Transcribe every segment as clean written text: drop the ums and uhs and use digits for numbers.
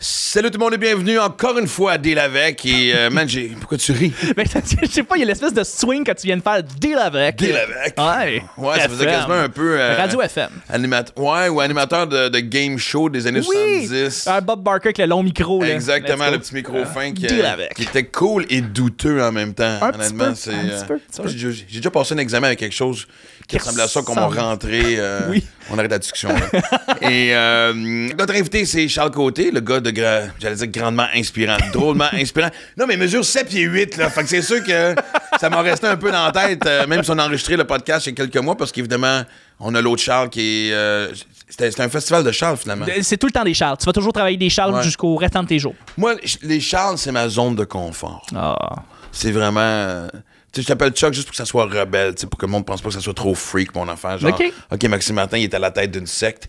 Salut tout le monde et bienvenue encore une fois à Deal avec. Et man, pourquoi tu ris? Ben, je sais pas, il y a l'espèce de swing que tu viens de faire Deal avec. Deal avec. Ouais, ça faisait quasiment un peu. Radio FM. Ou animateur de game show des années 70. Bob Barker avec le long micro. Là. Exactement, le petit micro fin qui était cool et douteux en même temps. Un honnêtement, petit peu. J'ai déjà passé un examen avec quelque chose qui ressemblait à ça, qu'on m'a rentré. Oui. On arrête la discussion. Et notre invité, c'est Charles Côté, le gars de, j'allais dire, grandement inspirant, drôlement inspirant. Non, mais il mesure 7 pieds 8, là. Fait que c'est sûr que ça m'a resté un peu dans la tête, même si on a enregistré le podcast il y a quelques mois, parce qu'évidemment, on a l'autre Charles qui est... C'était un festival de Charles, finalement. C'est tout le temps des Charles. Tu vas toujours travailler des Charles jusqu'au restant de tes jours. Moi, les Charles, c'est ma zone de confort. C'est vraiment... Tu sais, je t'appelle Chuck juste pour que ça soit rebelle, pour que le monde pense pas que ça soit trop freak, mon enfant. Genre, OK, Maxime Martin, il est à la tête d'une secte.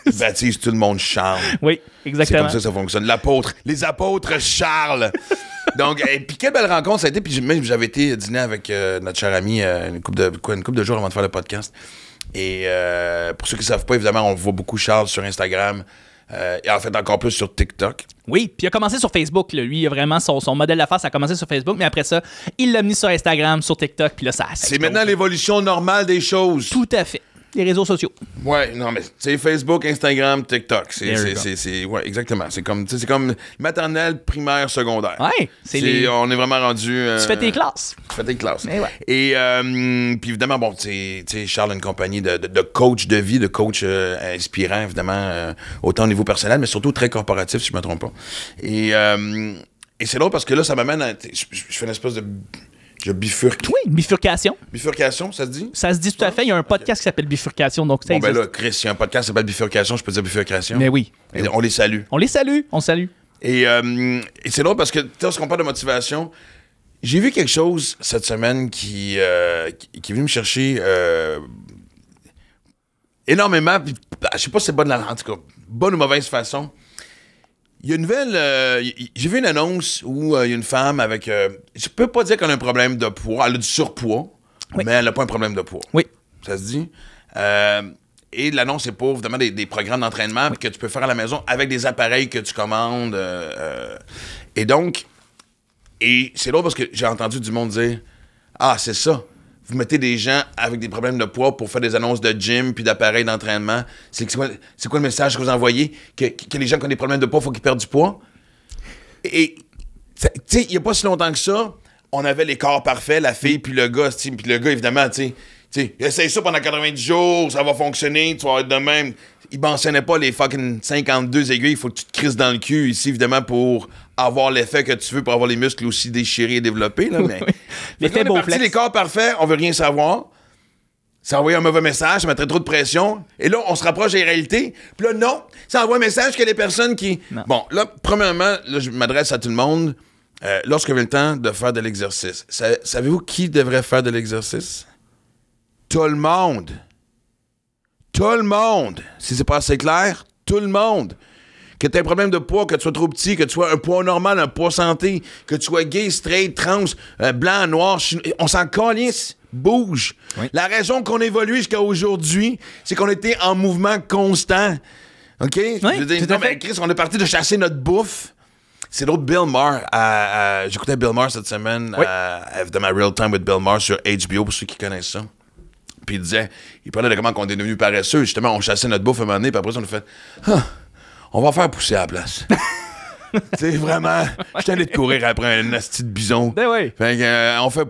Il baptise tout le monde Charles. Oui, exactement. C'est comme ça fonctionne. Les apôtres Charles. Donc, puis quelle belle rencontre ça a été. Puis même j'avais été dîner avec notre cher ami une couple de jours avant de faire le podcast. Et pour ceux qui ne savent pas, évidemment, on voit beaucoup Charles sur Instagram. Et en fait, encore plus sur TikTok. Oui, puis il a commencé sur Facebook. Là. Lui, il a vraiment son modèle d'affaires, ça a commencé sur Facebook, mais après ça, il l'a mis sur Instagram, sur TikTok, puis là, ça c'est maintenant l'évolution normale des choses. Tout à fait. Les réseaux sociaux. Ouais, non, mais c'est Facebook, Instagram, TikTok. Ouais, exactement. C'est comme maternelle, primaire, secondaire. Ouais, on est vraiment rendu. Tu fais tes classes. Mais ouais. Et puis évidemment, bon, tu sais, Charles a une compagnie de coach de vie, de coach inspirant, évidemment, autant au niveau personnel, mais surtout très corporatif, si je me trompe pas. Et c'est drôle parce que là, ça m'amène à. Je fais une espèce de. Je bifurque. Oui, bifurcation. Bifurcation, ça se dit? Ça se dit tout à fait. Il y a un podcast qui s'appelle Bifurcation. Donc ça existe. Ben là, Chris, il y a un podcast qui s'appelle Bifurcation, je peux dire Bifurcation. Mais oui. Et on les salue. On salue. Et c'est drôle parce que, lorsqu'on parle de motivation, j'ai vu quelque chose cette semaine qui est venu me chercher énormément. Puis, je sais pas si c'est en tout cas, bonne ou mauvaise façon. Il y a une nouvelle... j'ai vu une annonce où il y a une femme avec... je peux pas dire qu'elle a un problème de poids. Elle a du surpoids, mais elle n'a pas un problème de poids. Oui. Ça se dit. Et l'annonce est pour, évidemment, des programmes d'entraînement que tu peux faire à la maison avec des appareils que tu commandes. Et donc... Et c'est drôle parce que j'ai entendu du monde dire « Ah, c'est ça. Vous mettez des gens avec des problèmes de poids pour faire des annonces de gym puis d'appareils d'entraînement. C'est quoi le message que vous envoyez? Que les gens qui ont des problèmes de poids, il faut qu'ils perdent du poids? » Et, tu sais, il n'y a pas si longtemps que ça, on avait les corps parfaits, la fille puis le gars. Puis le gars, évidemment, tu sais, essaye ça pendant 90 jours, ça va fonctionner, tu vas être de même. Il mentionnait pas les fucking 52 aiguilles, il faut que tu te crisses dans le cul ici, évidemment, pour avoir l'effet que tu veux, pour avoir les muscles aussi déchirés et développés. Là, mais l'effet beau flex. Les corps parfaits, on veut rien savoir. Ça envoie un mauvais message, ça mettrait trop de pression. Et là, on se rapproche des réalités. Puis là, non, ça envoie un message que les personnes qui... Non. Bon, là, premièrement, là, je m'adresse à tout le monde. Lorsque vient le temps de faire de l'exercice, savez-vous qui devrait faire de l'exercice? Tout le monde. Tout le monde. Si c'est pas assez clair, tout le monde. Que tu aies un problème de poids, que tu sois trop petit, que tu sois un poids normal, un poids santé, que tu sois gay, straight, trans, blanc, noir, on s'en calisse, bouge. Oui. La raison qu'on évolue jusqu'à aujourd'hui, c'est qu'on était en mouvement constant. OK? Oui, je veux dire, non, mais Chris, on est parti de chasser notre bouffe. C'est l'autre Bill Maher. J'écoutais Bill Maher cette semaine, de ma Real Time with Bill Maher sur HBO, pour ceux qui connaissent ça. Puis il parlait de comment on est devenu paresseux. Justement, on chassait notre bouffe un moment donné, puis après ça, on a fait on va faire pousser à la place. Tu sais, vraiment, je suis allé de courir après un asti de bison. Ben oui. Fait que, on fait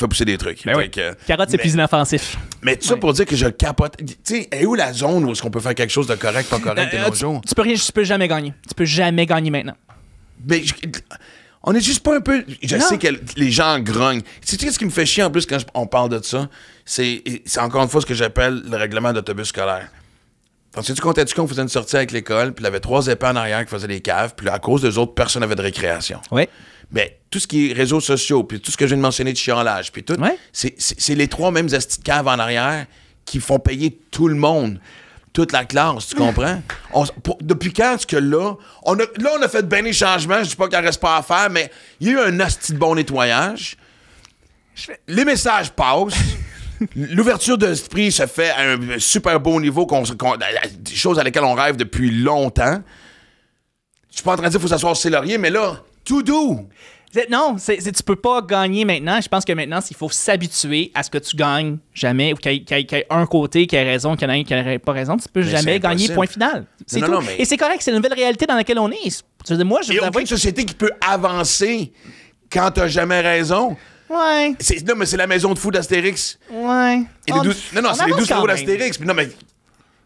pousser des trucs. Ben oui. Carotte, c'est plus inoffensif. Mais tout ça pour dire que je capote. Tu sais, est où la zone où est-ce qu'on peut faire quelque chose de correct, pas correct de nos jours? Tu peux jamais gagner. Tu peux jamais gagner maintenant. Mais on est juste pas un peu... Je sais que les gens grognent. Sais-tu ce qui me fait chier en plus quand on parle de ça? C'est encore une fois ce que j'appelle le règlement d'autobus scolaire. Sais-tu comptais-tu qu'on faisait une sortie avec l'école, puis il y avait 3 épées en arrière qui faisaient des caves, puis là, à cause des autres, personne n'avait de récréation. Oui. Mais tout ce qui est réseaux sociaux, puis tout ce que je viens de mentionner de chiolage, puis tout, c'est les 3 mêmes astis de caves en arrière qui font payer tout le monde. Toute la classe, tu comprends? Depuis quand est-ce que là, on a fait bien les changements, je dis pas qu'il en reste pas à faire, mais il y a eu un asti de bon nettoyage. Les messages passent. L'ouverture d'esprit se fait à un super beau niveau, des choses à lesquelles on rêve depuis longtemps. suis pas en train de dire qu'il faut s'asseoir sur ses lauriers, mais là, tout doux. Non, tu peux pas gagner maintenant. Je pense que maintenant, il faut s'habituer à ce que tu gagnes jamais, ou qu'il y ait un côté qui a raison, qu'il y en a un qui n'a pas raison. Tu peux jamais gagner, point final. C'est tout. Mais... Et c'est correct, c'est la nouvelle réalité dans laquelle on est. Moi, il n'y a aucune société qui peut avancer quand t'as jamais raison. Ouais. Non, mais c'est la maison de fou d'Astérix. Ouais. Non, c'est les 12 travaux d'Astérix. Non, mais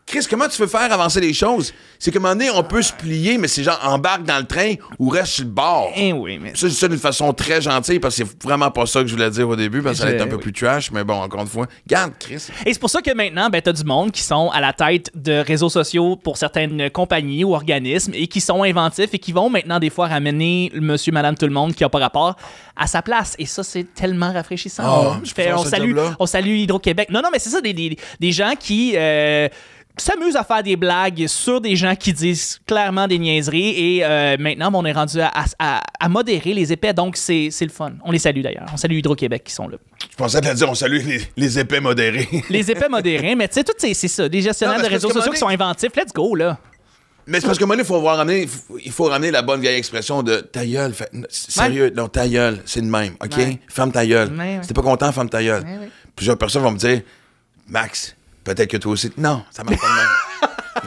Chris, comment tu veux faire avancer les choses? C'est qu'à un moment donné, on peut se plier, mais c'est genre embarque dans le train ou reste sur le bord. Oui, mais... Ça, je dis ça d'une façon très gentille parce que c'est vraiment pas ça que je voulais dire au début parce que ça allait être un peu plus trash, mais bon, encore une fois, garde, Chris. Et c'est pour ça que maintenant, t'as du monde qui sont à la tête de réseaux sociaux pour certaines compagnies ou organismes et qui sont inventifs et qui vont maintenant des fois ramener le monsieur, madame, tout le monde qui a pas rapport à sa place. Et ça, c'est tellement rafraîchissant. On salue Hydro-Québec. Non, mais c'est ça, des gens qui... s'amuse à faire des blagues sur des gens qui disent clairement des niaiseries et maintenant on est rendu à modérer les épais, donc c'est le fun. On les salue d'ailleurs. On salue Hydro-Québec qui sont là. Je pensais te le dire, on salue les épais modérés. Les épais modérés, mais tu sais, tout c'est ça, des gestionnaires de réseaux sociaux qui sont inventifs. Let's go, là. Mais c'est parce que maintenant, il faut ramener la bonne vieille expression de ta gueule. Sérieux, non, ta gueule, c'est le même, OK? Ouais. Ferme ta gueule. Ouais. Si t'es pas content, ferme ta gueule. Ouais. Plusieurs personnes vont me dire, Max, peut-être que toi aussi. Non, ça marche pas de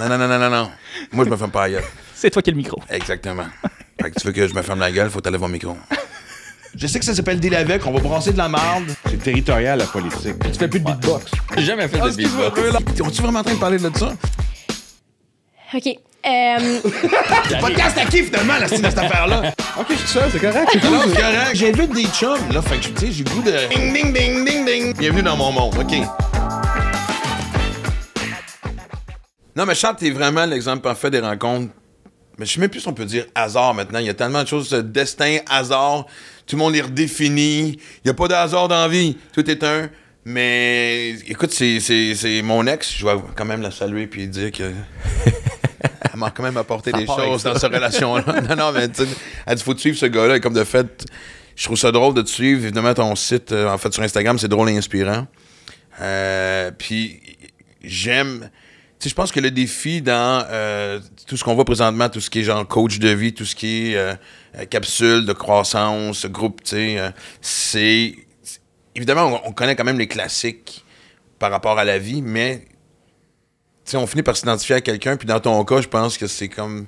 même. Non. Moi, je me ferme pas la gueule. C'est toi qui as le micro. Exactement. Fait que tu veux que je me ferme la gueule, faut t'enlever mon micro. Je sais que ça s'appelle deal avec, on va brasser de la marde. C'est territorial, la politique. Tu fais plus de beatbox. J'ai jamais fait de beatbox. Es-tu vraiment en train de parler de ça? OK. Le podcast à qui, finalement, cette affaire-là? OK, je suis seul, c'est correct. C'est non, c'est correct. J'invite des chums, là, fait que, tu sais, j'ai le goût de... Ding, ding, ding, ding, ding. Bienvenue dans mon monde, OK. Non, mais Charles, t'es vraiment l'exemple parfait des rencontres. Mais je sais même plus si on peut dire hasard maintenant. Il y a tellement de choses, destin, hasard. Tout le monde les redéfinit. Il n'y a pas de hasard dans la vie. Tout est un. Mais écoute, c'est mon ex. Je vais quand même la saluer puis dire que... Elle m'a quand même apporté des choses dans cette relation-là. Non, mais tu sais, elle dit, faut te suivre ce gars-là. Et comme de fait, je trouve ça drôle de te suivre. Évidemment, ton site, en fait, sur Instagram, c'est drôle et inspirant. Puis j'aime... Tu sais, je pense que le défi dans tout ce qu'on voit présentement, tout ce qui est genre coach de vie, tout ce qui est capsule de croissance, groupe, tu sais, c'est... Évidemment, on connaît quand même les classiques par rapport à la vie, mais tu sais, on finit par s'identifier à quelqu'un, puis dans ton cas, je pense que c'est comme...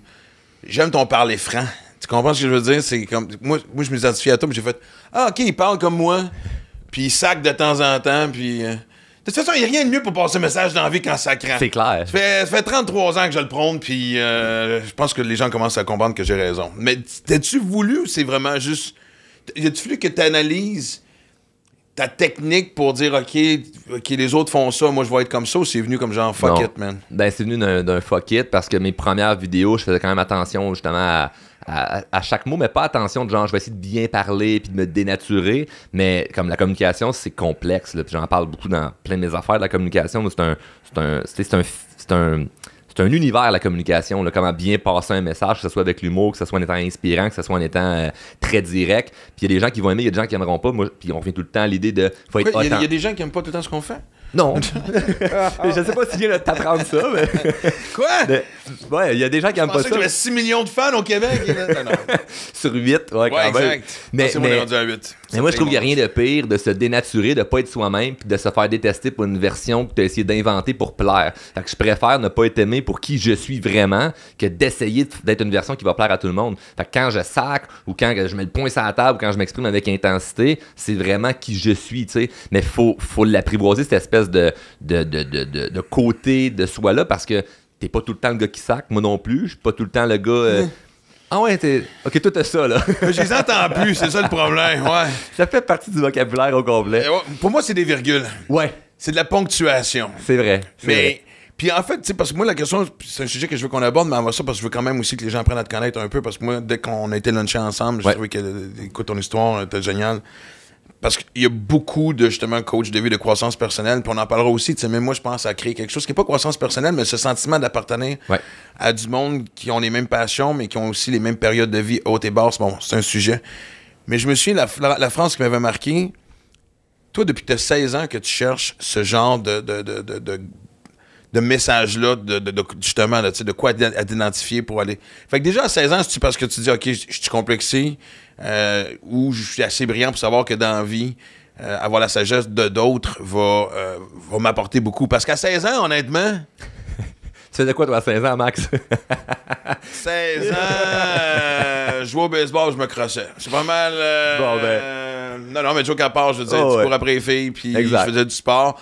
J'aime ton parler franc. Tu comprends ce que je veux dire? C'est comme... Moi je m'identifie à toi, puis j'ai fait « Ah, OK, il parle comme moi, puis il sac de temps en temps, puis... De toute façon, il n'y a rien de mieux pour passer un message dans la vie quand ça craint. C'est clair. Ça fait 33 ans que je le prône, puis je pense que les gens commencent à comprendre que j'ai raison. Mais t'as-tu voulu ou c'est vraiment juste... Y a-tu fallu que tu analyses ta technique pour dire, OK, les autres font ça, moi je vais être comme ça, ou c'est venu comme genre fuck it, man? Ben, c'est venu d'un fuck it parce que mes premières vidéos, je faisais quand même attention justement à chaque mot, mais pas attention de genre je vais essayer de bien parler puis de me dénaturer, mais comme la communication c'est complexe, là, puis j'en parle beaucoup dans plein de mes affaires de la communication, mais c'est un univers, la communication, là, comment bien passer un message, que ce soit avec l'humour, que ce soit en étant inspirant, que ce soit en étant très direct. Puis il y a des gens qui vont aimer, il y a des gens qui n'aimerait pas. Moi, puis on revient tout le temps à l'idée de faut être Il y a des gens qui n'aiment pas tout le temps ce qu'on fait? Non. Je sais pas si je viens de t'apprendre ça, mais... Quoi? Ouais, il y a des gens qui n'aiment pas ça. Je pensais qu'il y avait 6 millions de fans au Québec. Sur 8, ouais, quand même. Exact. Mais on est rendu à 8. Mais moi, je trouve qu'il n'y a rien de pire de se dénaturer, de pas être soi-même, puis de se faire détester pour une version que tu as essayé d'inventer pour plaire. Fait que je préfère ne pas être aimé pour qui je suis vraiment que d'essayer d'être une version qui va plaire à tout le monde. Fait que quand je sac ou quand je mets le poing sur la table ou quand je m'exprime avec intensité, c'est vraiment qui je suis, tu sais. Mais faut l'apprivoiser, cette espèce de côté de soi-là, parce que t'es pas tout le temps le gars qui sac, moi non plus. Je suis pas tout le temps le gars... Ah ouais, OK, toi t'as ça, là. Je les entends plus, c'est ça le problème, ouais. Ça fait partie du vocabulaire au complet. Pour moi, c'est des virgules. Ouais. C'est de la ponctuation. C'est vrai. Mais, puis en fait, tu sais, parce que moi, la question, c'est un sujet que je veux qu'on aborde, mais on va ça parce que je veux quand même aussi que les gens apprennent à te connaître un peu, parce que moi, dès qu'on a été luncher ensemble, j'ai trouvé que, écoute, ton histoire était géniale. Parce qu'il y a beaucoup de, justement, coachs de vie, de croissance personnelle, puis on en parlera aussi, tu sais, même moi, je pense à créer quelque chose qui n'est pas croissance personnelle, mais ce sentiment d'appartenir à du monde qui ont les mêmes passions, mais qui ont aussi les mêmes périodes de vie hautes et basses. Bon, c'est un sujet. Mais je me souviens, la phrase qui m'avait marqué, toi, depuis que tu as 16 ans que tu cherches ce genre de messages-là, justement, là, de quoi à t'identifier pour aller. Fait que déjà, à 16 ans, c'est parce que tu dis, OK, je suis complexé, ou je suis assez brillant pour savoir que dans la vie, avoir la sagesse de d'autres va m'apporter beaucoup. Parce qu'à 16 ans, honnêtement... Tu faisais quoi, toi, à 16 ans, Max? 16 ans, je jouais au baseball, je me crossais. C'est pas mal... Bon, ben... non, mais joke à part, je veux dire, tu cours après les filles, puis je faisais du sport.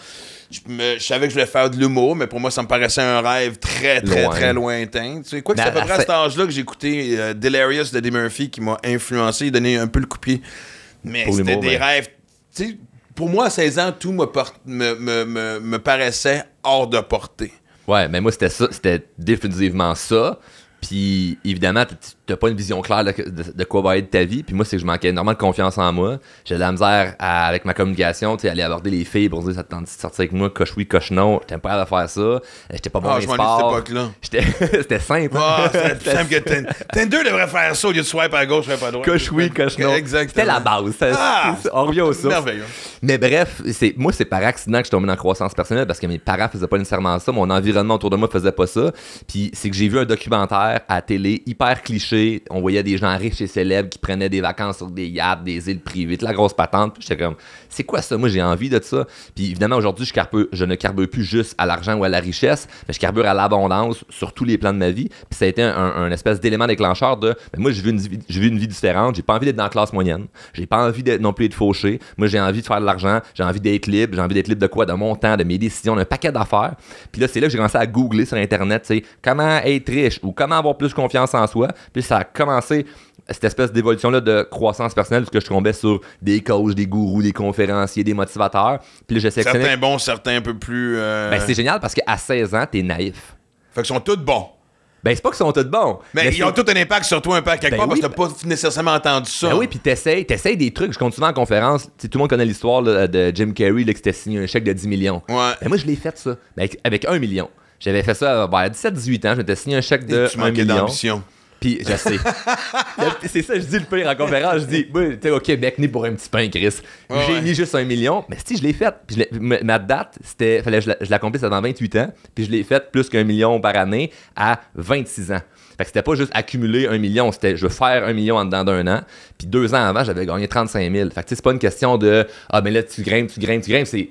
Je savais que je voulais faire de l'humour, mais pour moi, ça me paraissait un rêve très lointain. Tu sais, quoi que c'est à peu près à cet âge-là que j'ai écouté Delirious de Eddie Murphy qui m'a influencé, donné un peu le coup de pied. Mais pour c'était des rêves... Tu sais, pour moi, à 16 ans, tout me paraissait hors de portée. Ouais, mais moi, c'était ça. C'était définitivement ça. Puis, évidemment, t'as pas une vision claire de quoi va être ta vie. Puis moi, c'est que je manquais énormément de confiance en moi. J'ai de la misère avec ma communication, tu sais, aller aborder les filles pour dire ça te tente de sortir avec moi, coche oui, coche non. J'étais pas capable de faire ça. J'étais pas bon dans les sports. C'était simple. C'était simple que Tinder devrait faire ça au lieu de swipe à gauche, swipe à droite. Coche oui, coche non. Exactement. C'était la base. On revient au source. Merveilleux. Mais bref, moi, c'est par accident que je suis tombé dans la croissance personnelle parce que mes parents faisaient pas nécessairement ça. Mon environnement autour de moi faisait pas ça. Puis c'est que j'ai vu un documentaire à la télé hyper cliché. On voyait des gens riches et célèbres qui prenaient des vacances sur des yachts, des îles privées, de la grosse patente. Puis j'étais comme, c'est quoi ça? Moi, j'ai envie de ça. Puis évidemment, aujourd'hui, je ne carbure plus juste à l'argent ou à la richesse, mais je carbure à l'abondance sur tous les plans de ma vie. Puis ça a été un espèce d'élément déclencheur de, moi, je vis une vie différente. J'ai pas envie d'être dans la classe moyenne. J'ai pas envie non plus d'être fauché. Moi, j'ai envie de faire de l'argent. J'ai envie d'être libre. J'ai envie d'être libre de quoi? De mon temps, de mes décisions, d'un paquet d'affaires. Puis là, c'est là que j'ai commencé à googler sur Internet, tu sais, comment être riche ou comment avoir plus confiance en soi. Puis ça a commencé cette espèce d'évolution-là de croissance personnelle, parce que je tombais sur des coachs, des gourous, des conférenciers, des motivateurs. Puis là, je sélectionnais... Certains bons, certains un peu plus... Ben, c'est génial parce qu'à 16 ans, t'es naïf. Fait qu'ils sont tous bons. Ben, c'est pas qu'ils sont tous bons. Mais ils ont tous un impact sur toi un peu à quelque part parce que t'as pas nécessairement entendu ça. Ben oui, puis t'essayes des trucs. Je compte souvent en conférence. Tout le monde connaît l'histoire là, de Jim Carrey là, qui s'était signé un chèque de 10 millions. Ouais. Ben moi, je l'ai fait ça. Ben, avec 1 million. J'avais fait ça à 17-18 ans. Je m'étais signé un chèque de 1 million. D'ambition. Puis, je sais. C'est ça, je dis le pire en conférence. Je dis, tu sais, au Québec, né pour un petit pain, Chris. J'ai mis juste 1 million. Mais si, je l'ai fait. Puis ma date, fallait que je l'accomplisse avant 28 ans. Puis je l'ai fait plus qu'1 million par année à 26 ans. Fait que c'était pas juste accumuler 1 million. C'était, je veux faire 1 million en dedans d'un an. Puis 2 ans avant, j'avais gagné 35 000. Fait que c'est pas une question de, mais là, tu grimpes.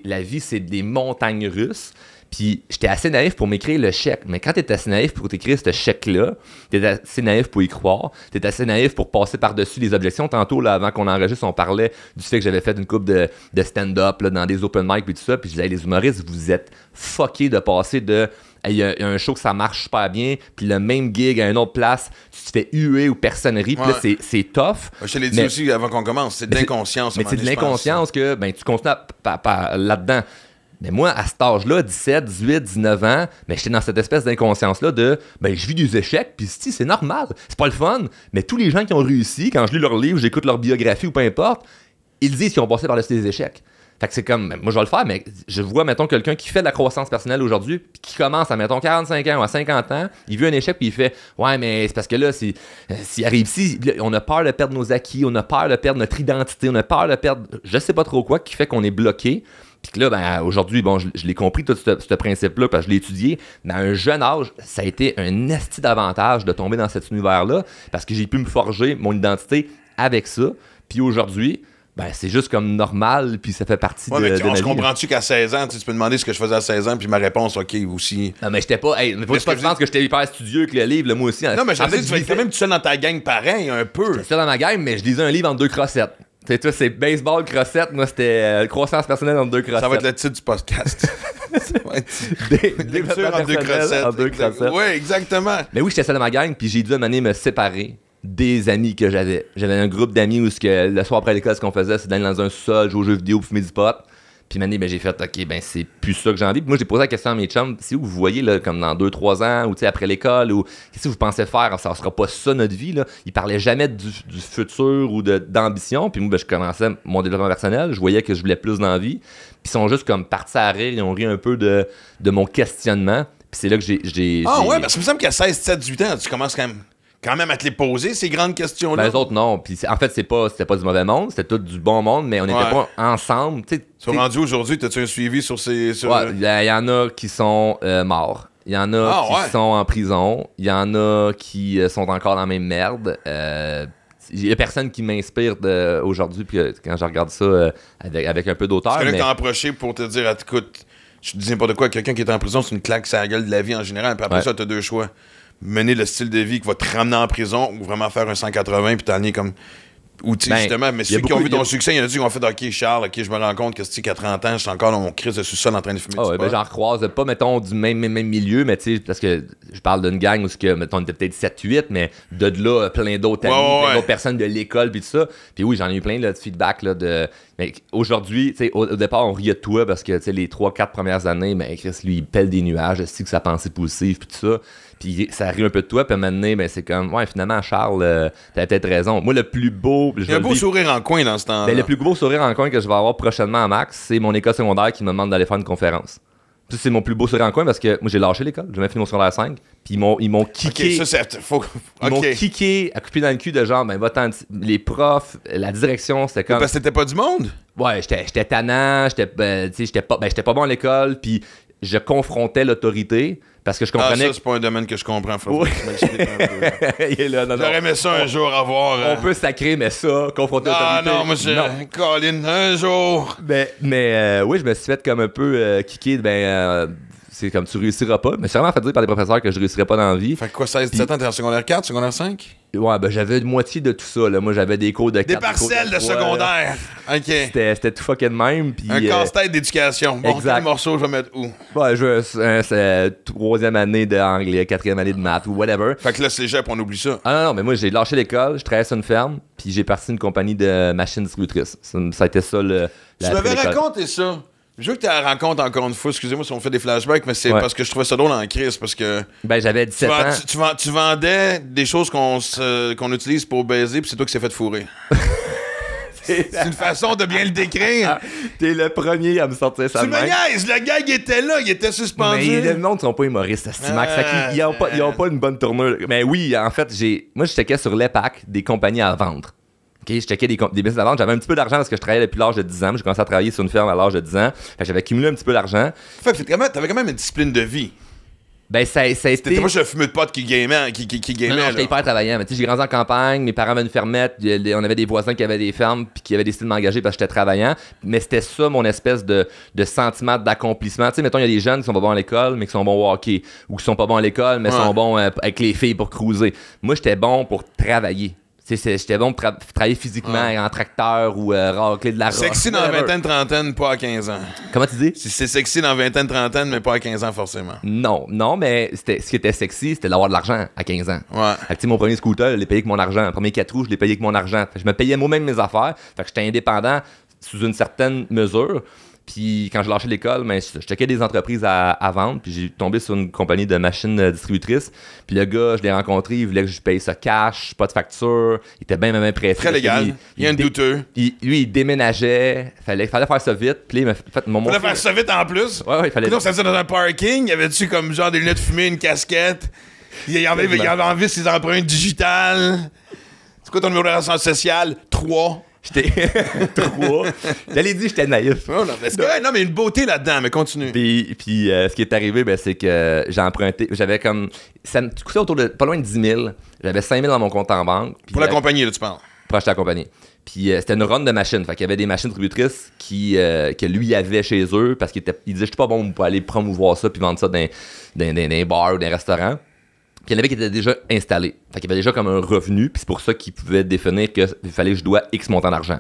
La vie, c'est des montagnes russes. Puis j'étais assez naïf pour m'écrire le chèque. Mais quand t'es assez naïf pour t'écrire ce chèque-là, t'es assez naïf pour y croire, t'es assez naïf pour passer par-dessus les objections. Tantôt, là, avant qu'on enregistre, on parlait du fait que j'avais fait une couple de stand-up là, dans des open mic et tout ça. Puis je disais, les humoristes, vous êtes fuckés de passer de... Il y a un show que ça marche super bien, puis le même gig à une autre place, tu te fais huer ou personne rit, puis là, c'est tough. Je te l'ai dit aussi avant qu'on commence, c'est de l'inconscience. Mais c'est de l'inconscience que tu continues là-dedans. Mais moi, à cet âge-là, 17, 18, 19 ans, j'étais dans cette espèce d'inconscience-là de je vis des échecs, puis c'est normal. C'est pas le fun. Mais tous les gens qui ont réussi, quand je lis leurs livres, j'écoute leur biographie ou peu importe, ils disent qu'ils ont passé par-dessus des échecs. Fait que c'est comme, moi je vais le faire, mais je vois, mettons, quelqu'un qui fait de la croissance personnelle aujourd'hui, puis qui commence à, mettons, 45 ans ou à 50 ans, il veut un échec, puis il fait, ouais, mais c'est parce que là, s'il arrive ici, on a peur de perdre nos acquis, on a peur de perdre notre identité, on a peur de perdre, je sais pas trop quoi, qui fait qu'on est bloqué. Puis que là, aujourd'hui, je l'ai compris, tout ce principe-là, parce que je l'ai étudié. Mais à un jeune âge, ça a été un esti d'avantage de tomber dans cet univers-là, parce que j'ai pu me forger mon identité avec ça. Puis aujourd'hui, c'est juste comme normal, puis ça fait partie de ma vie. On se comprend-tu qu'à 16 ans, tu peux demander ce que je faisais à 16 ans, puis ma réponse, OK, aussi. Non, mais j'étais pas... mais faut pas que tu penses que j'étais hyper studieux avec le livre, là, moi aussi. Non, mais tu es quand même tout seul dans ta gang pareil, un peu. J'étais seul dans ma gang, mais je lisais un livre en 2 crossettes. Tu sais, toi, c'est baseball, crossette. Moi, c'était croissance personnelle en 2 crossettes. Ça va être le titre du podcast. Ça va être lecture en 2 crossettes. En 2 crossettes. Oui, exactement. Mais oui, j'étais seul dans ma gang, puis j'ai dû à un moment donné me séparer des amis que j'avais. J'avais un groupe d'amis où le soir après l'école, ce qu'on faisait, c'est d'aller dans un sous-sol, jouer aux jeux vidéo, fumer du pot. Puis maintenant, j'ai fait, OK, c'est plus ça que j'ai envie. Puis moi, j'ai posé la question à mes chums, c'est où vous voyez, là, comme dans 2-3 ans, ou après l'école, ou qu'est-ce que vous pensez faire? Ça sera pas ça notre vie, là. Ils parlaient jamais du futur ou d'ambition. Puis moi, je commençais mon développement personnel. Je voyais que je voulais plus d'envie. Puis ils sont juste comme partis à rire. Ils ont ri un peu de mon questionnement. Puis c'est là que j'ai... Ah ouais, parce que ça me semble qu'à 16, 17, 18 ans, tu commences quand quand même à te les poser, ces grandes questions-là. Ben, les autres, non. Puis en fait, c'était pas du mauvais monde, c'était tout du bon monde, mais on n'était pas ensemble. Ils sont rendus aujourd'hui, t'as-tu un suivi sur ces... Ouais, il y en a qui sont morts. Il y en a qui sont en prison. Il y en a qui sont encore dans la même merde. Il y a personne qui m'inspire aujourd'hui, puis quand je regarde ça avec un peu d'auteur. Est-ce que t'as approché pour te dire, écoute, je te dis n'importe quoi, quelqu'un qui est en prison, c'est une claque sur la gueule de la vie en général, puis après ça, t'as 2 choix. Mener le style de vie qui va te ramener en prison ou vraiment faire un 180 puis t'en es comme... Ou tu sais, justement, mais ceux qui ont vu ton succès, il y en a qui ont fait OK, Charles, OK, je me rends compte que qu'à 30 ans, je suis encore dans mon crise de sous-sol en train de fumer du pot. Ben j'en recroise pas, mettons, du même milieu, mais tu sais, parce que je parle d'une gang où, mettons, on était peut-être 7-8, mais de là, plein d'autres amis, plein d'autres personnes de l'école, puis tout ça. Puis oui, j'en ai eu plein là, de feedback là, de. Mais aujourd'hui, tu sais, au départ, on riait de toi parce que, tu sais, les 3-4 premières années, ben, Chris, lui, il pèle des nuages, je sais que sa pensée positive, puis tout ça. Puis ça arrive un peu de toi, puis à un moment donné, ben, c'est comme, ouais, finalement, Charles, t'avais peut-être raison. Moi, le plus beau. Il y a un beau sourire en coin dans ce temps-là. Ben, le plus gros sourire en coin que je vais avoir prochainement à Max, c'est mon école secondaire qui me demande d'aller faire une conférence. Puis c'est mon plus beau sourire en coin parce que moi, j'ai lâché l'école, j'ai même fini mon secondaire 5, puis ils m'ont kické. Ok, ça, Ils m'ont kické à couper dans le cul de genre, ben, les profs, la direction, c'était comme. Parce que t'étais pas du monde? Ouais, j'étais tannant, j'étais pas bon à l'école, puis je confrontais l'autorité. Parce que je comprenais. Ça, c'est pas un domaine que je comprends, frère. Oui. Il est là, j'aurais aimé ça un jour avoir. On peut sacrer, mais ça, confronter l'autorité. Non, moi, j'ai. Colin, un jour. Mais oui, je me suis fait comme un peu kicker. C'est comme tu réussiras pas. Mais c'est vraiment fait dire par des professeurs que je réussirais pas dans la vie. Fait que quoi, 16-17 ans, t'es en secondaire 4, secondaire 5? Ouais, ben j'avais moitié de tout ça. Là. Moi, j'avais des cours de 4. Des parcelles de secondaire. OK. C'était tout fucking même. Puis, un casse-tête d'éducation. Bon, exact. quel morceau je vais mettre où? Ouais, c'est 3e année d'anglais, 4e année de maths ou whatever. Fait que là, c'est cégep, on oublie ça. Ah non, mais moi, j'ai lâché l'école, je travaillais sur une ferme, puis j'ai parti d'une compagnie de machines distributrices. Ça a été ça le. Tu m'avais raconté ça. Je veux que tu la rencontres encore une fois. Excusez-moi si on fait des flashbacks, mais c'est parce que je trouvais ça drôle en crise. Parce que. Ben, j'avais 17 ans. Tu vendais des choses qu'on utilise pour baiser, puis c'est toi qui s'est fait fourrer. C'est une façon de bien le décrire. T'es le premier à me sortir ça. Tu me niaises, le gars, il était là, il était suspendu. Mais le monde sont pas humoristes, Max. Ils ont pas une bonne tournure. Mais oui, en fait, moi, je checkais sur l'EPAC des compagnies à vendre. Okay, je checkais des business à vendre. J'avais un petit peu d'argent parce que je travaillais depuis l'âge de 10 ans. J'ai commencé à travailler sur une ferme à l'âge de 10 ans. Fait que j'avais accumulé un petit peu d'argent. Fait que t'avais quand même une discipline de vie. Ben, ça a été. Moi, je suis un fumeux de potes qui gamait. Non, j'étais hyper travaillant. Mais tu sais, j'ai grandi en campagne. Mes parents avaient une fermette. On avait des voisins qui avaient des fermes puis qui avaient décidé de m'engager parce que j'étais travaillant. Mais c'était ça, mon espèce de sentiment d'accomplissement. Tu sais, mettons, il y a des jeunes qui sont pas bons à l'école, mais qui sont bons au hockey. Ou qui sont pas bons à l'école, mais sont bons avec les filles pour cruiser. Moi, j'étais bon pour travailler. J'étais bon pour travailler physiquement en tracteur ou racler de la roche. Sexy dans la vingtaine, trentaine, pas à 15 ans. Comment tu dis? C'est sexy dans la vingtaine, trentaine, mais pas à 15 ans forcément. Non, mais ce qui était sexy, c'était d'avoir de l'argent à 15 ans. Ouais. Fait que, mon premier scooter, je l'ai payé avec mon argent. Le premier 4 roues, je l'ai payé avec mon argent. Fait que je me payais moi-même mes affaires. Fait que j'étais indépendant sous une certaine mesure. Puis quand je lâchais l'école, je checkais des entreprises à vendre. Puis j'ai tombé sur une compagnie de machines distributrices. Puis le gars, je l'ai rencontré, il voulait que je paye ça cash, pas de facture. Il était bien même pressé. Très légal. Il y a un douteux. Lui, il déménageait. Fallait faire ça vite. Puis là, il m'a fait mon fallait faire ça vite en plus. Ouais, il fallait. Non, ça faisait dans un parking. Y avait-tu comme genre des lunettes fumées, une casquette? Il avait enlevé ses empreintes digitales. C'est quoi ton numéro d'assurance sociale? 3. J'étais 3. J'allais dire j'étais naïf. Non, mais une beauté là-dedans, mais continue. Puis ce qui est arrivé, c'est que j'ai emprunté. J'avais comme. Ça me coûtait autour de pas loin de 10 000. J'avais 5 000 dans mon compte en banque. Pour la compagnie, là, tu parles. Pour acheter la compagnie. Puis c'était une run de machines. Fait qu'il y avait des machines distributrices que lui avait chez eux parce qu'il disait je suis pas bon pour aller promouvoir ça puis vendre ça dans des bars ou dans des restaurants. Puis il y en avait qui étaient déjà installés. Fait qu'il y avait déjà comme un revenu, puis c'est pour ça qu'il pouvait définir qu'il fallait que je dois X montant d'argent.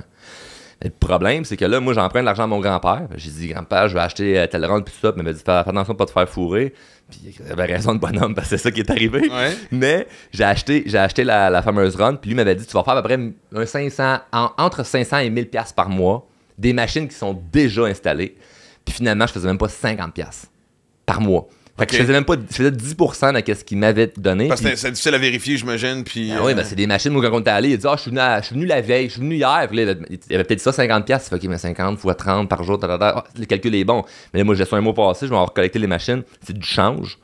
Mais le problème, c'est que là, moi, j'emprunte l'argent à mon grand-père. J'ai dit, grand-père, je vais acheter telle ronde, puis tout ça. Puis il m'a dit, fais attention de pas te faire fourrer. Puis il avait raison de bonhomme, parce que c'est ça qui est arrivé. Ouais. Mais j'ai acheté la fameuse run, puis lui m'avait dit, tu vas faire à peu près entre 500 et 1000 $ par mois, des machines qui sont déjà installées. Puis finalement, je faisais même pas 50 $ par mois. Fait que je faisais 10% de ce qu'il m'avait donné. Parce que c'est difficile à vérifier, j'imagine. Puis, oui, c'est des machines. Moi, quand on était allé, il dit, je suis venu la veille, je suis venu hier. Puis là, il y avait peut-être ça, 50 $. Fait OK, mais 50 x 30 par jour. Le calcul est bon. Mais là, moi, j'ai ça un mois passé, je vais avoir collecté les machines. C'est du change.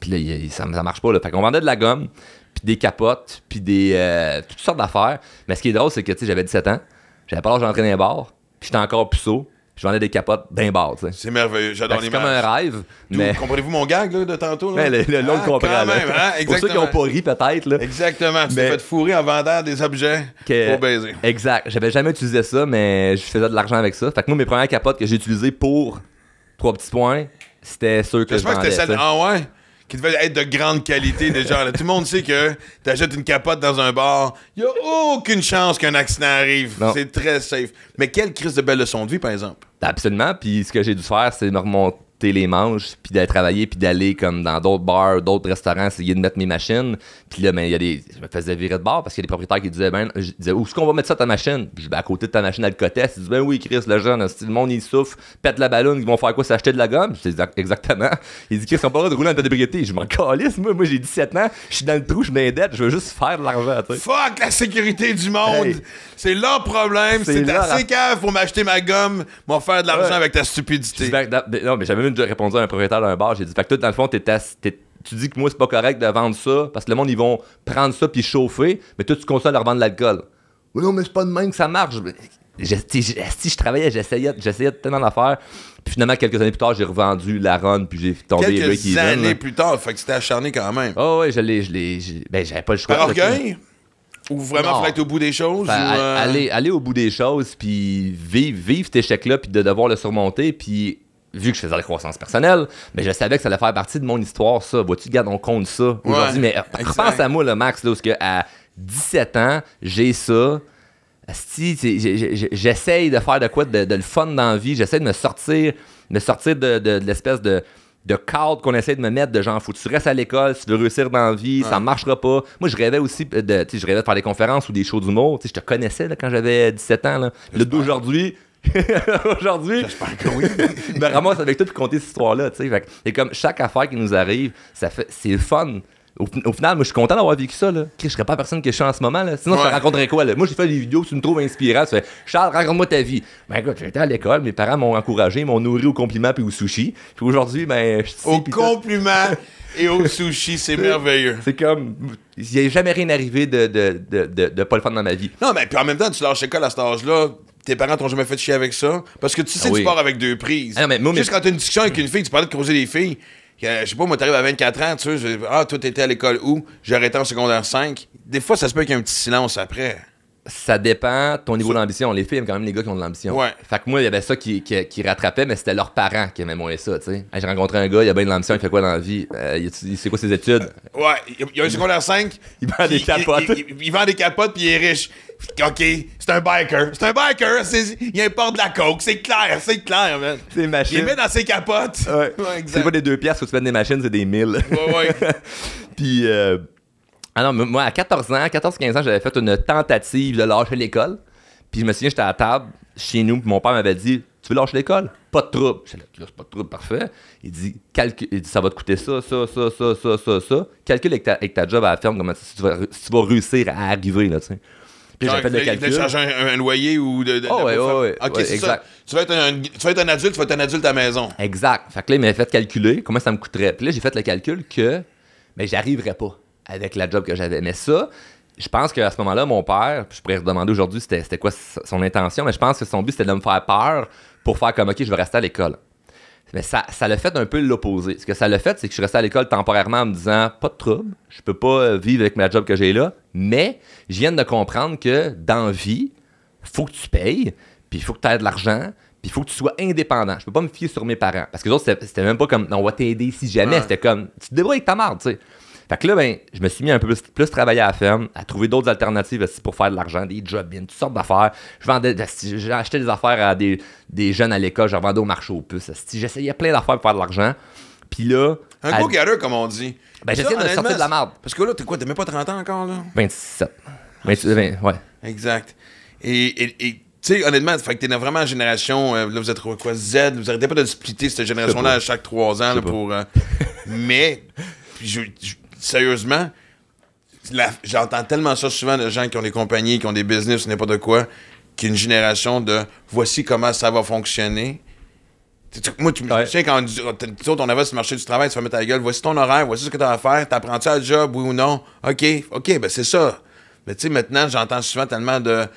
Puis là, ça marche pas. Là. Fait qu'on vendait de la gomme. puis des capotes, puis des toutes sortes d'affaires. Mais ce qui est drôle, c'est que j'avais 17 ans, j'avais pas l'âge d'entrer dans les bars, puis j'étais encore puceau. Je vendais des capotes d'un bar, tu sais. C'est merveilleux, j'adore C'est l'image. comme un rêve, mais... Comprenez-vous mon gag là, de tantôt? Là? L'autre comprend, quand là. même, hein? Pour ceux qui n'ont pas ri, peut-être, là. Exactement, tu Mais- t'es fait fourrer en vendant des objets pour baiser. Exact. J'avais jamais utilisé ça, mais je faisais de l'argent avec ça. Fait que moi, mes premières capotes que j'ai utilisées pour 3 petits points, c'était ceux que je J'espère que vendais. c'était celle... tu sais. Ah ouais? Qui devait être de grande qualité déjà. Là. Tout le monde sait que t'achètes une capote dans un bar, il y a aucune chance qu'un accident arrive. Non. C'est très safe. Mais quelle crise de belle leçon de vie, par exemple? Absolument. Puis ce que j'ai dû faire, c'est me remonter les manches, puis d'aller travailler, puis d'aller comme dans d'autres bars, d'autres restaurants, essayer de mettre mes machines. Puis là, ben, il y a des... je me faisais virer de bar parce qu'il y a des propriétaires qui disaient, je disais, où est-ce qu'on va mettre ça ta machine? Puis je dis, ben, à côté de ta machine à le cotesse. Ils disent, ben oui, Chris, le jeune, si le monde il souffle, pète la ballonne, ils vont faire quoi? S'acheter de la gomme? Je dis, exactement. Il dit, Chris, ils ont pas le droit de rouler en tête d'ébriété. Je m'en calisse, moi j'ai 17 ans, je suis dans le trou, je suis dans les dettes, je veux juste faire de l'argent, tu sais. Fuck la sécurité du monde! Hey. C'est leur problème. C'est C'est là, assez cave pour m'acheter ma gomme, m'en faire de l'argent Ouais. avec ta J'ai dit, stupidité. non, mais j'avais même déjà répondu à un propriétaire d'un bar. J'ai dit, fait que toi, dans le fond, tu dis que moi, c'est pas correct de vendre ça parce que le monde, ils vont prendre ça puis chauffer, mais toi, tu continues à leur vendre de l'alcool. Oui, non, mais c'est pas de même que ça marche. Si je travaillais, j'essayais tellement d'affaires. Puis finalement, quelques années plus tard, j'ai revendu la run puis j'ai tombé Quelques break-even, années là. plus tard, fait que c'était acharné quand même. Oh, ouais, j'avais pas le choix. Par là, orgueil? Ou vraiment Non. faut être au bout des choses? Fait, ou, aller au bout des choses, puis vivre cet échec-là, puis de devoir le surmonter, puis vu que je faisais la croissance personnelle, mais je savais que ça allait faire partie de mon histoire, ça. Vois-tu, regarde, on compte ça aujourd'hui. Mais exact. pense à moi, le Max, là, parce que à 17 ans, j'ai ça. Asti, j'essaye de faire de quoi de le fun dans la vie. J'essaie de me sortir de l'espèce de cadre qu'on essaie de me mettre de genre, faut que tu restes à l'école, si tu veux réussir dans la vie, ça marchera pas. Moi, je rêvais aussi je rêvais de faire des conférences ou des shows d'humour. Je te connaissais là, quand j'avais 17 ans. Là. Le d'aujourd'hui, J'espère que oui. je me ramasse avec toi pour compter cette histoire-là. Et comme chaque affaire qui nous arrive, c'est le fun. Au final, moi, je suis content d'avoir vécu ça. Là. Je serais pas la personne que je suis en ce moment. Là. Sinon, je te raconterais quoi? Là? Moi, j'ai fait des vidéos, tu me trouves inspirant. Tu fais, Charles, raconte-moi ta vie. Ben écoute, j'étais à l'école, mes parents m'ont encouragé, m'ont nourri au compliment puis au sushi. Puis aujourd'hui, ben, je suis ici, Au puis compliment et au sushi, c'est merveilleux. c'est comme. Il n'y a jamais rien arrivé de pas le fun dans ma vie. Non, mais puis en même temps, tu lâches l'école à cet âge-là. Tes parents t'ont jamais fait chier avec ça. Parce que tu sais, Ah oui. tu pars avec 2 prises. Ah non, mais moi, Juste quand t'as une discussion avec une fille, tu parlais de creuser des filles. Je sais pas, moi, t'arrives à 24 ans, tu sais, toi, t'étais à l'école où? J'ai arrêté en secondaire 5. Des fois, ça se peut qu'il y ait un petit silence après. Ça dépend de ton niveau d'ambition. Les filles aiment quand même les gars qui ont de l'ambition. Ouais. Fait que moi, il y avait ça qui rattrapait, mais c'était leurs parents qui aimaient moins ça, tu sais. Hey, j'ai rencontré un gars, il a bien de l'ambition, il fait quoi dans la vie? C'est quoi ses études? Ouais, il y a un secondaire 5. Il vend des capotes. Il vend des capotes puis il est riche. OK, c'est un biker. C'est un biker. Il importe de la coke. C'est clair, man. Des Il machines. les met dans ses capotes. Ouais. Exact. C'est pas des 2 piastres, faut que tu mettes des machines, c'est des 1000. Ouais. Puis, ah non, moi, à 14-15 ans, j'avais fait une tentative de lâcher l'école. Puis je me souviens, j'étais à la table chez nous, puis mon père m'avait dit, tu veux lâcher l'école? Pas de trouble. J'étais là, c'est pas de trouble, parfait. Il dit, ça va te coûter ça. Calcule avec ta job à la ferme, comment si tu vas réussir à arriver, là, tu sais. Puis j'ai fait le Il voulait calcul. charger un loyer ou de Oh, ouais, ouais. OK, Ouais, c'est exact. ça. Tu vas être un adulte, à la maison. Exact. Fait que là, il m'avait fait calculer comment ça me coûterait. Puis là, j'ai fait le calcul que j'arriverais pas avec la job que j'avais. Mais ça, je pense qu'à ce moment-là, mon père, je pourrais demander aujourd'hui c'était quoi son intention, mais je pense que son but, c'était de me faire peur pour faire comme, OK, je vais rester à l'école. Mais ça l'a fait un peu l'opposé. Ce que ça l'a fait, c'est que je suis resté à l'école temporairement en me disant, pas de trouble, je peux pas vivre avec ma job que j'ai là, mais je viens de comprendre que dans la vie, faut que tu payes, puis il faut que tu aies de l'argent, puis il faut que tu sois indépendant. Je peux pas me fier sur mes parents. Parce que les autres, c'était même pas comme, on va t'aider si jamais. Ouais. C'était comme, tu te débrouilles avec ta marde, tu sais. Fait que là, ben, je me suis mis un peu plus travailler à la ferme, à trouver d'autres alternatives aussi pour faire de l'argent, des jobs, toutes sortes d'affaires. J'ai acheté des affaires à des jeunes à l'école, j'en vendais au marché aux puces. J'essayais plein d'affaires pour faire de l'argent. Puis là... Un go-getter, comme on dit. Ben, j'essayais de me sortir de la marde. Parce que là, t'es quoi? T'as même pas 30 ans encore, là? 27. Ouais. Exact. Et tu sais, honnêtement, fait que t'es vraiment en génération, là, vous êtes quoi, Z, vous arrêtez pas de splitter cette génération-là à chaque 3 ans, là, pour... mais, sérieusement, j'entends tellement ça souvent de gens qui ont des compagnies, qui ont des business, n'importe quoi, qu'une génération de « voici comment ça va fonctionner ». Moi, tu me souviens quand nous autres, on avait sur le marché du travail, tu vas mettre ta gueule, voici ton horaire, voici ce que tu as à faire, t'apprends-tu à le job, oui ou non? OK, ben c'est ça. Mais tu sais, maintenant, j'entends souvent tellement de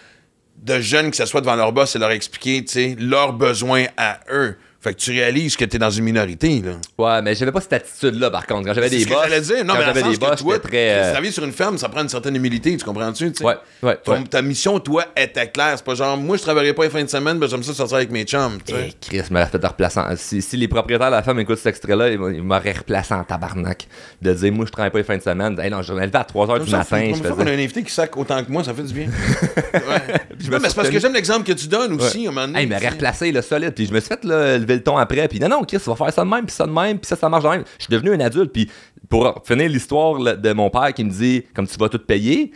jeunes qui s'assoient devant leur boss et leur expliquer, tu sais, leurs besoins à eux. Fait que tu réalises que t'es dans une minorité, là. Ouais, mais j'avais pas cette attitude-là, par contre. Quand j'avais des boss, j'allais dire. Non, quand mais j'avais des boss, toi, j'étais très... travailler sur une ferme, ça prend une certaine humilité, tu comprends-tu? Ouais. Ta mission, toi, était claire. C'est pas genre, moi, je travaillerai pas les fins de semaine, mais j'aime ça sortir avec mes chums, tu sais. Chris m'aurait fait replacer. Si les propriétaires de la ferme écoutent cet extrait-là, ils m'auraient replacé en tabarnak. De dire, moi, je travaille pas les fins de semaine. Hey, non, je me levais à 3h du matin. Une fois qu'on a un invité qui sac autant que moi, ça fait du bien. Non, mais c'est parce que j'aime l'exemple que tu donnes aussi, à un moment donné. Hey, il m'aurait replacé le solide. Puis je me suis fait lever le ton après. Puis non, Chris, tu vas faire ça de même, puis ça de même, puis ça marche de même. Je suis devenu un adulte. Puis pour finir l'histoire de mon père qui me dit, comme tu vas tout payer,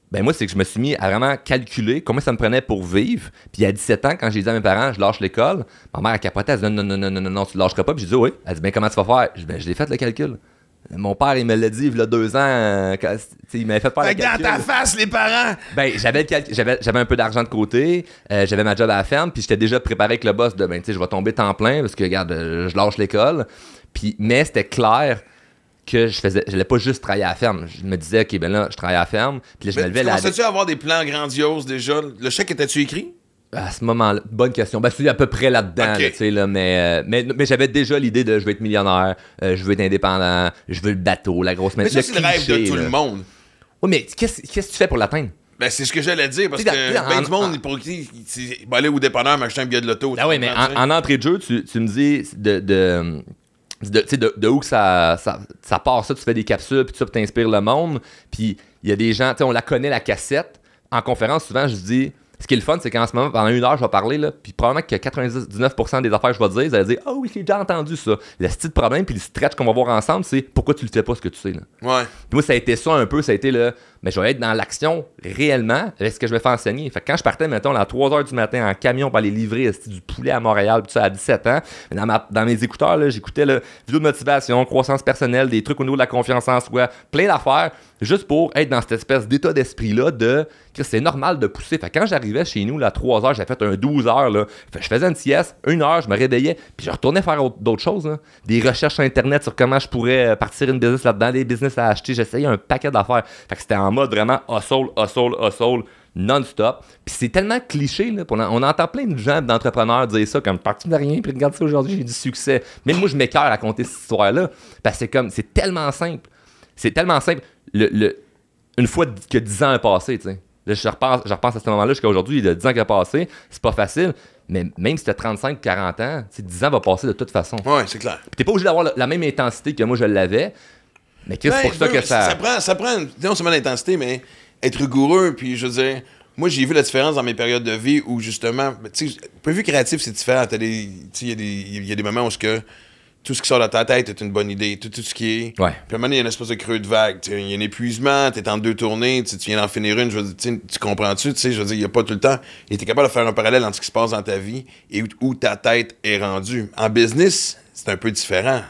ben moi, c'est que je me suis mis à vraiment calculer combien ça me prenait pour vivre. Puis à 17 ans, quand j'ai dit à mes parents, je lâche l'école, ma mère a capoté, elle dit non, tu lâcheras pas. Puis j'ai dit oui. Elle dit, ben comment tu vas faire? Je dis, ben je l'ai fait le calcul. Mon père, il me l'a dit il y a 2 ans, il m'avait fait faire le calcul. Dans ta face, les parents! Ben, j'avais un peu d'argent de côté, j'avais ma job à la ferme, puis j'étais déjà préparé avec le boss de, ben, tu sais, je vais tomber temps plein parce que, regarde, je lâche l'école. Puis, mais c'était clair que j'allais pas juste travailler à la ferme. Je me disais, OK, ben là, je travaille à la ferme, puis là, je me levais là. Commençais-tu à avoir des plans grandioses déjà? Le chèque était-tu écrit? À ce moment-là, bonne question. Ben, c'est à peu près là-dedans, okay. Là, tu sais, là, mais j'avais déjà l'idée de je veux être millionnaire, je veux être indépendant, je veux le bateau, la grosse maison. Mais ça, c'est le rêve de tout le monde. Oui, mais qu'est-ce que tu fais pour l'atteindre? Ben, c'est ce que j'allais dire, parce que du monde, pour qui il va aller au dépanneur m'acheter un billet de l'auto. Ah oui, mais en entrée de jeu, tu me dis de où que ça part ça, tu fais des capsules, puis ça t'inspires le monde, puis il y a des gens, tu sais, on la connaît, la cassette. En conférence, souvent, je dis... Ce qui est le fun, c'est qu'en ce moment, pendant 1 heure, je vais parler, là, puis probablement que 99% des affaires que je vais dire, vous allez dire « Ah oui, j'ai déjà entendu ça. » Le style de problème, puis le stretch qu'on va voir ensemble, c'est « Pourquoi tu le fais pas ce que tu sais? » là. Ouais. Puis moi, ça a été ça un peu, ça a été le « Mais je vais être dans l'action réellement avec ce que je vais faire enseigner. » Fait que quand je partais, mettons, à 3h du matin en camion pour aller livrer du poulet à Montréal, tout ça, à 17 ans, dans mes écouteurs, là, j'écoutais là, vidéos de motivation, croissance personnelle, des trucs au niveau de la confiance en soi, plein d'affaires, juste pour être dans cette espèce d'état d'esprit-là de que c'est normal de pousser. Fait que quand j'arrivais chez nous, là, à 3h, j'avais fait un 12 heures, là. Fait que je faisais une sieste, 1 heure, je me réveillais, puis je retournais faire d'autres choses, là. Des recherches sur Internet sur comment je pourrais partir une business là-dedans, des business à acheter. J'essayais un paquet d'affaires. Fait que c'était en mode vraiment hustle, non-stop. Puis c'est tellement cliché, là. On entend plein de gens, d'entrepreneurs dire ça comme parti de rien, puis regarde ça aujourd'hui, j'ai du succès. Même moi, je m'écœure à raconter cette histoire-là, parce que c'est tellement simple. C'est tellement simple. Une fois que 10 ans ont passé, tu sais. Là, je repense à ce moment-là jusqu'à aujourd'hui, il y a 10 ans qui ont passé, c'est pas facile, mais même si tu as 35 40 ans, 10 ans va passer de toute façon. Ouais, c'est clair. Puis t'es pas obligé d'avoir la même intensité que moi je l'avais, mais c'est pour ça que ça prend non seulement l'intensité, mais être rigoureux, puis je veux dire, moi j'ai vu la différence dans mes périodes de vie où justement, tu sais, point de vue créatif, c'est différent. Il y a des moments où tout ce qui sort de ta tête est une bonne idée. Tout ce qui est... Ouais. Puis à un moment donné, il y a une espèce de creux de vague. Il y a un épuisement, t'es en 2 tournées, tu viens d'en finir une, je veux dire, tu comprends-tu? Je veux dire, il n'y a pas tout le temps. Et t'es capable de faire un parallèle entre ce qui se passe dans ta vie et où ta tête est rendue. En business, c'est un peu différent.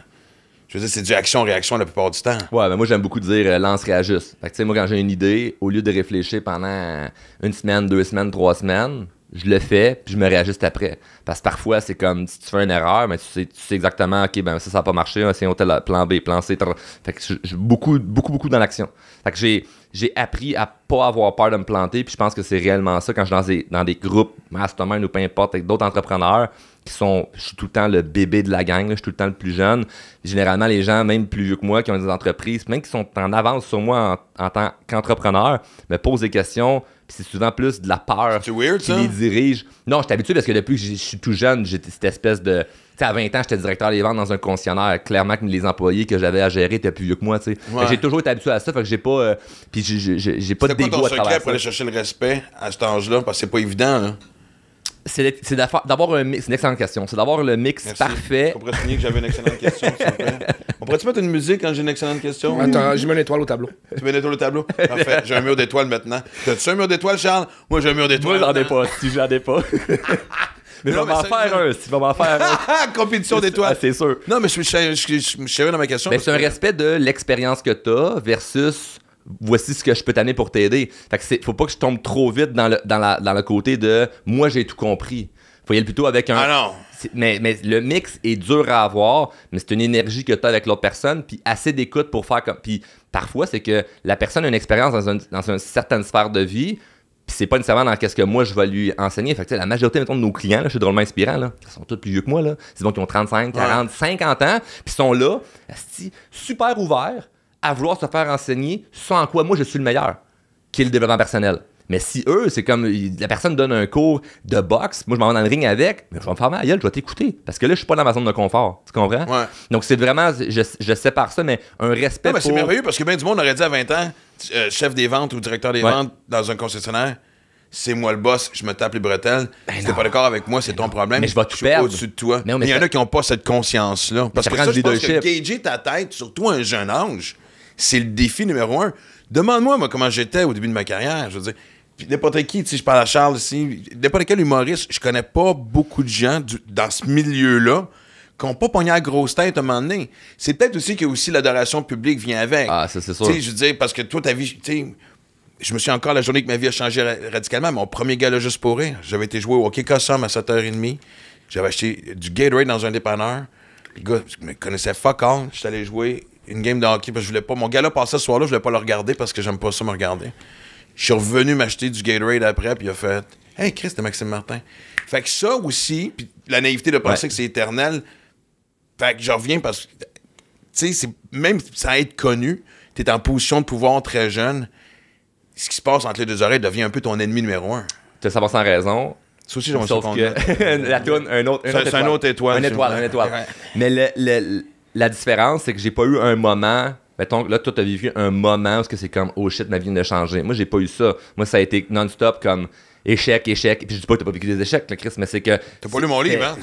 Je veux dire, c'est du action-réaction la plupart du temps. Ouais, mais moi, j'aime beaucoup dire lance, réajuste. Fait que, tu sais, moi, quand j'ai une idée, au lieu de réfléchir pendant 1 semaine, 2 semaines, 3 semaines, je le fais, puis je me réajuste après. Parce que parfois, c'est comme si tu fais une erreur, mais tu sais exactement, OK, ben ça n'a pas marché, c'est un tel plan B, plan C. Fait que j'ai beaucoup dans l'action. Fait que j'ai appris à pas avoir peur de me planter, puis je pense que c'est réellement ça quand je suis dans des groupes, mastermind ou peu importe, avec d'autres entrepreneurs, je suis tout le temps le bébé de la gang, je suis tout le temps le plus jeune. Généralement, les gens, même plus vieux que moi, qui ont des entreprises, même qui sont en avance sur moi en tant qu'entrepreneur, me posent des questions, puis c'est souvent plus de la peur qui les dirige. Non, je suis habitué parce que depuis que je suis tout jeune, j'étais cette espèce de... Tu sais, à 20 ans, j'étais directeur des ventes dans un concessionnaire. Clairement que les employés que j'avais à gérer étaient plus vieux que moi, tu sais. Ouais. J'ai toujours été habitué à ça, fait que j'ai pas... puis j'ai pas de dégoût à travers ça. C'est quoi ton secret pour aller chercher le respect à cet âge-là? Parce que c'est pas évident, là. C'est d'avoir un mix. C'est une excellente question. C'est d'avoir le mix parfait. On pourrait signer que j'avais une excellente question, s'il te plaît. On pourrait-tu mettre une musique quand j'ai une excellente question? Attends, j'ai mis une étoile au tableau. Tu mets une étoile au tableau? Parfait. J'ai un mur d'étoiles maintenant. T'as-tu un mur d'étoiles, Charles? Moi, j'ai un mur d'étoiles. Moi, j'en ai pas. Si j'en ai pas. Mais je vais m'en faire un. Si je vais m'en faire un. Compétition d'étoiles. Ah, c'est sûr. Non, mais je suis sérieux dans ma question. Ben, c'est un respect de l'expérience que t'as versus... Voici ce que je peux t'amener pour t'aider. Fait que faut pas que je tombe trop vite dans le côté de moi j'ai tout compris. Faut y aller plutôt avec un... Ah non! Mais le mix est dur à avoir, mais c'est une énergie que tu as avec l'autre personne, puis assez d'écoute pour faire comme... Puis parfois, c'est que la personne a une expérience dans une certaine sphère de vie, puis c'est pas nécessairement dans qu'est-ce que moi je vais lui enseigner. Fait que la majorité, mettons, de nos clients, là, je suis drôlement inspirant, là, ils sont tous plus vieux que moi, là. C'est bon qui ont 35, 40, 50 ans, puis sont là, super ouverts à vouloir se faire enseigner sans en quoi moi je suis le meilleur, qui est le développement personnel. Mais si eux, c'est comme la personne donne un cours de boxe, moi je m'en vais dans le ring avec, mais je vais me faire mal à gueule, je vais t'écouter. Parce que là, je suis pas dans ma zone de confort. Tu comprends? Ouais. Donc c'est vraiment, je sépare ça, mais un respect. Non, mais pour... c'est merveilleux parce que bien du monde aurait dit à 20 ans, chef des ventes ou directeur des ventes dans un concessionnaire, c'est moi le boss, je me tape les bretelles. Si t'es pas d'accord avec moi, c'est ton problème. Mais je vais tout suis perdre. au-dessus de toi. Mais il y en a qui n'ont pas cette conscience-là. Parce que prend ça, du je pense que leadership. gager ta tête, surtout à un jeune âge, c'est le défi numéro 1. Demande-moi, moi, comment j'étais au début de ma carrière. Je veux dire, puis n'importe qui, tu sais, je parle à Charles ici, n'importe quel humoriste, je connais pas beaucoup de gens dans ce milieu-là qui n'ont pas pogné à grosse tête à un moment donné. C'est peut-être aussi que aussi l'adoration publique vient avec. Ah, ça, c'est sûr. Tu sais, je veux dire, parce que toi, ta vie, tu sais, je me suis encore la journée que ma vie a changé radicalement. Mon premier gala juste pour rire, j'avais été jouer au hockey Cossum à 7h30. J'avais acheté du Gatorade dans un dépanneur. Le gars me connaissait fuck all. J'étais allé jouer une game de hockey parce que je voulais pas. Mon gala passait ce soir-là, je voulais pas le regarder parce que j'aime pas ça me regarder. Je suis revenu m'acheter du Gatorade après, puis il a fait « Hey, Chris, c'était Maxime Martin. » Fait que ça aussi, puis la naïveté de penser que c'est éternel, fait que je reviens parce que, tu sais, même sans être connu, t'es en position de pouvoir très jeune, ce qui se passe entre les deux oreilles devient un peu ton ennemi numéro 1. Tu as 100% raison. Ça aussi, j'en Sauf que la toune, un autre étoile. Un étoile. Mais la différence, c'est que j'ai pas eu un moment... Mettons, là, toi, t'as vécu un moment où c'est comme « Oh shit, ma vie vient de changer ». Moi, j'ai pas eu ça. Moi, ça a été non-stop comme échec. Puis je dis pas que t'as pas vécu des échecs, là, Chris, mais c'est que... T'as pas lu mon livre, hein?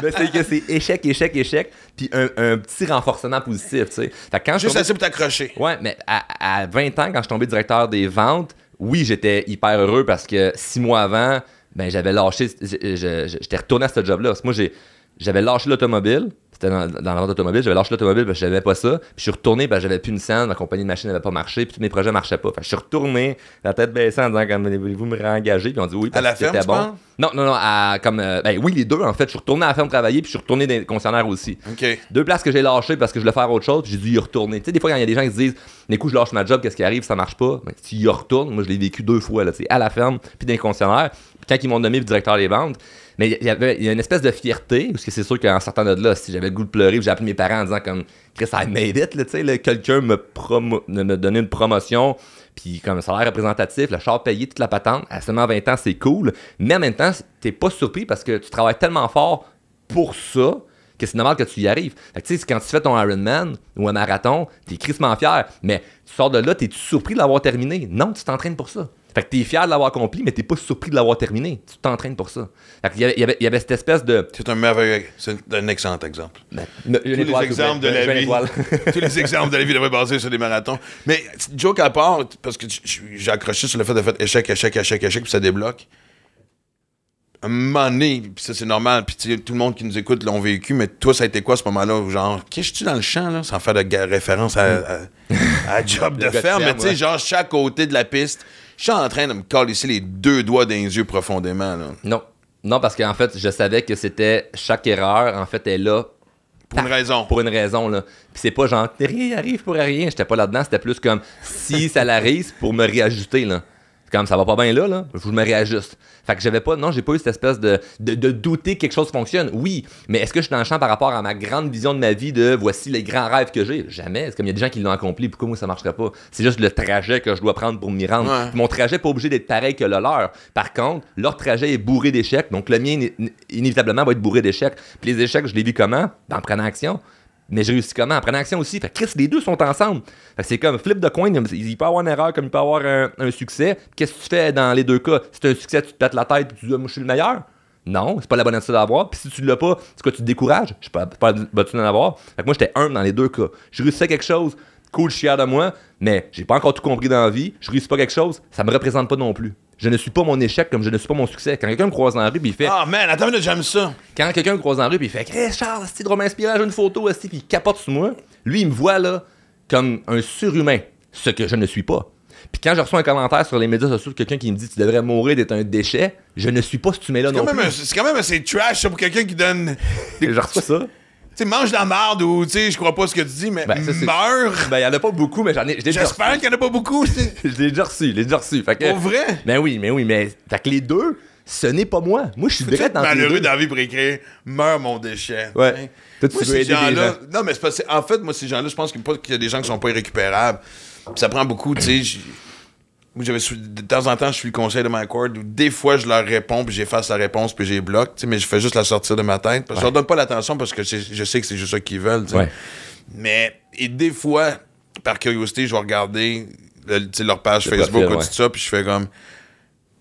Mais c'est que c'est échec, puis un petit renforcement positif, tu sais. Fait que quand Juste assez pour t'accrocher. Ouais, mais à 20 ans, quand je suis tombé directeur des ventes, oui, j'étais hyper heureux parce que 6 mois avant, ben j'avais lâché... J'étais retourné à ce job-là. Parce que moi, j'avais lâché l'automobile. C'était dans la vente automobile, j'avais lâché l'automobile parce que j'avais pas ça. Puis je suis retourné parce que j'avais plus une scène, ma compagnie de machine n'avait pas marché, puis tous mes projets marchaient pas. Fait que je suis retourné, la tête baissée en disant voulez-vous me réengager? Puis on dit oui, parce à la que ferme, c'était bon. Non, oui, les deux en fait. Je suis retourné à la ferme travailler, puis je suis retourné dans les concessionnaires aussi. OK. 2 places que j'ai lâchées parce que je voulais faire autre chose, puis j'ai dû y retourner. Tu sais, des fois, quand il y a des gens qui se disent des coups, je lâche ma job, qu'est-ce qui arrive, ça marche pas. Ben, tu y retournes. Moi, je l'ai vécu 2 fois, là, tu sais, à la ferme, puis dans les concessionnaires. Puis quand ils m'ont nommé directeur des ventes, mais il y a une espèce de fierté, parce que c'est sûr qu'en sortant de là, si j'avais le goût de pleurer, j'ai appelé mes parents en disant comme Chris, I made it, tu sais, quelqu'un me donnait une promotion, puis comme salaire représentatif, le char payé, toute la patente, à seulement 20 ans, c'est cool, mais en même temps, t'es pas surpris parce que tu travailles tellement fort pour ça que c'est normal que tu y arrives. Fait que tu sais, quand tu fais ton Ironman ou un marathon, t'es crissement fier, mais tu sors de là, t'es-tu surpris de l'avoir terminé? Non, tu t'entraînes pour ça. Fait que t'es fier de l'avoir accompli, mais t'es pas surpris de l'avoir terminé. Tu t'entraînes pour ça. Fait qu'il y avait cette espèce de... C'est un merveilleux... C'est un excellent exemple. Tous les exemples de la vie. Tous les exemples de la vie devraient baser sur des marathons. Mais, joke à part, parce que j'ai accroché sur le fait de faire échec, puis ça débloque. À un moment donné, puis ça c'est normal, puis tout le monde qui nous écoute l'ont vécu, mais toi, ça a été quoi ce moment-là? Genre, qu'est-ce que tu dans le champ, là? Sans faire de référence à job de ferme, mais tu sais, genre, chaque côté de la piste, je suis en train de me calisser les 2 doigts dans les yeux profondément, là. Non, parce qu'en fait, je savais que c'était chaque erreur, en fait, est là pour une raison. Pour une raison, là. Puis c'est pas genre, rien arrive pour rien. J'étais pas là-dedans. C'était plus comme, si ça l'arrive, pour me réajuster, là. C'est comme, ça va pas bien là, je me réajuste. Fait que j'ai pas eu cette espèce de douter que quelque chose fonctionne. Oui, mais est-ce que je suis dans le champ par rapport à ma grande vision de ma vie de voici les grands rêves que j'ai? Jamais. C'est comme il y a des gens qui l'ont accompli, pourquoi moi ça marcherait pas? C'est juste le trajet que je dois prendre pour m'y rendre. Ouais. Mon trajet n'est pas obligé d'être pareil que le leur. Par contre, leur trajet est bourré d'échecs, donc le mien inévitablement va être bourré d'échecs. Puis les échecs, je les vis comment? En prenant action. Mais je réussis comment? En prenant action aussi. Fait que Chris, les deux sont ensemble. Fait que c'est comme flip de coin. Il peut avoir une erreur comme il peut avoir un succès. Qu'est-ce que tu fais dans les deux cas? Si tu as un succès, tu te pètes la tête et tu dis, moi, je suis le meilleur. Non, c'est pas la bonne attitude à avoir. Puis si tu l'as pas, c'est quoi, tu te décourages? Je suis pas battu d'en avoir. Fait que moi, j'étais humble dans les deux cas. Je réussissais quelque chose, cool, je suis fier de moi, mais j'ai pas encore tout compris dans la vie. Je réussis pas quelque chose, ça me représente pas non plus. Je ne suis pas mon échec comme je ne suis pas mon succès. Quand quelqu'un me croise dans la rue, puis il fait... Ah, man, attends, j'aime ça. Quand quelqu'un me croise dans la rue, puis il fait Chris, Charles, c'est drôle inspirant, j'ai une photo, puis il capote sur moi. Lui, il me voit là comme un surhumain, ce que je ne suis pas. Puis quand je reçois un commentaire sur les médias sociaux de quelqu'un qui me dit tu devrais mourir d'être un déchet, je ne suis pas cet humain-là non plus. C'est quand même assez trash ça, pour quelqu'un qui donne. Je reçois ça. Tu sais, mange de la marde ou, tu sais, je crois pas ce que tu dis, mais meurs. Ben, il y en a pas beaucoup, mais J'espère qu'il y en a pas beaucoup. Je l'ai déjà reçu. Fait que, Pour vrai? Ben oui, mais. Fait que les deux, ce n'est pas moi. Moi, je suis direct dans les malheureux deux. dans la vie pour écrire « Meurs mon déchet ». Ouais. Toi, tu Moi, veux ces aider des gens-là... gens. Non, mais c'est parce que, en fait, moi, ces gens-là, je pense pas qu'il y a des gens qui sont pas irrécupérables. Puis ça prend beaucoup, tu sais... Moi, de temps en temps, je suis le conseil de Mike Ward où des fois, je leur réponds, puis j'efface la réponse, puis j'ai bloque, tu sais, mais je fais juste la sortir de ma tête. Parce que je leur donne pas l'attention parce que je sais que c'est juste ça qu'ils veulent, tu sais. Ouais. Mais, et des fois, par curiosité, je vais regarder tu sais, leur page Le Facebook profil, ou tout ça, puis je fais comme...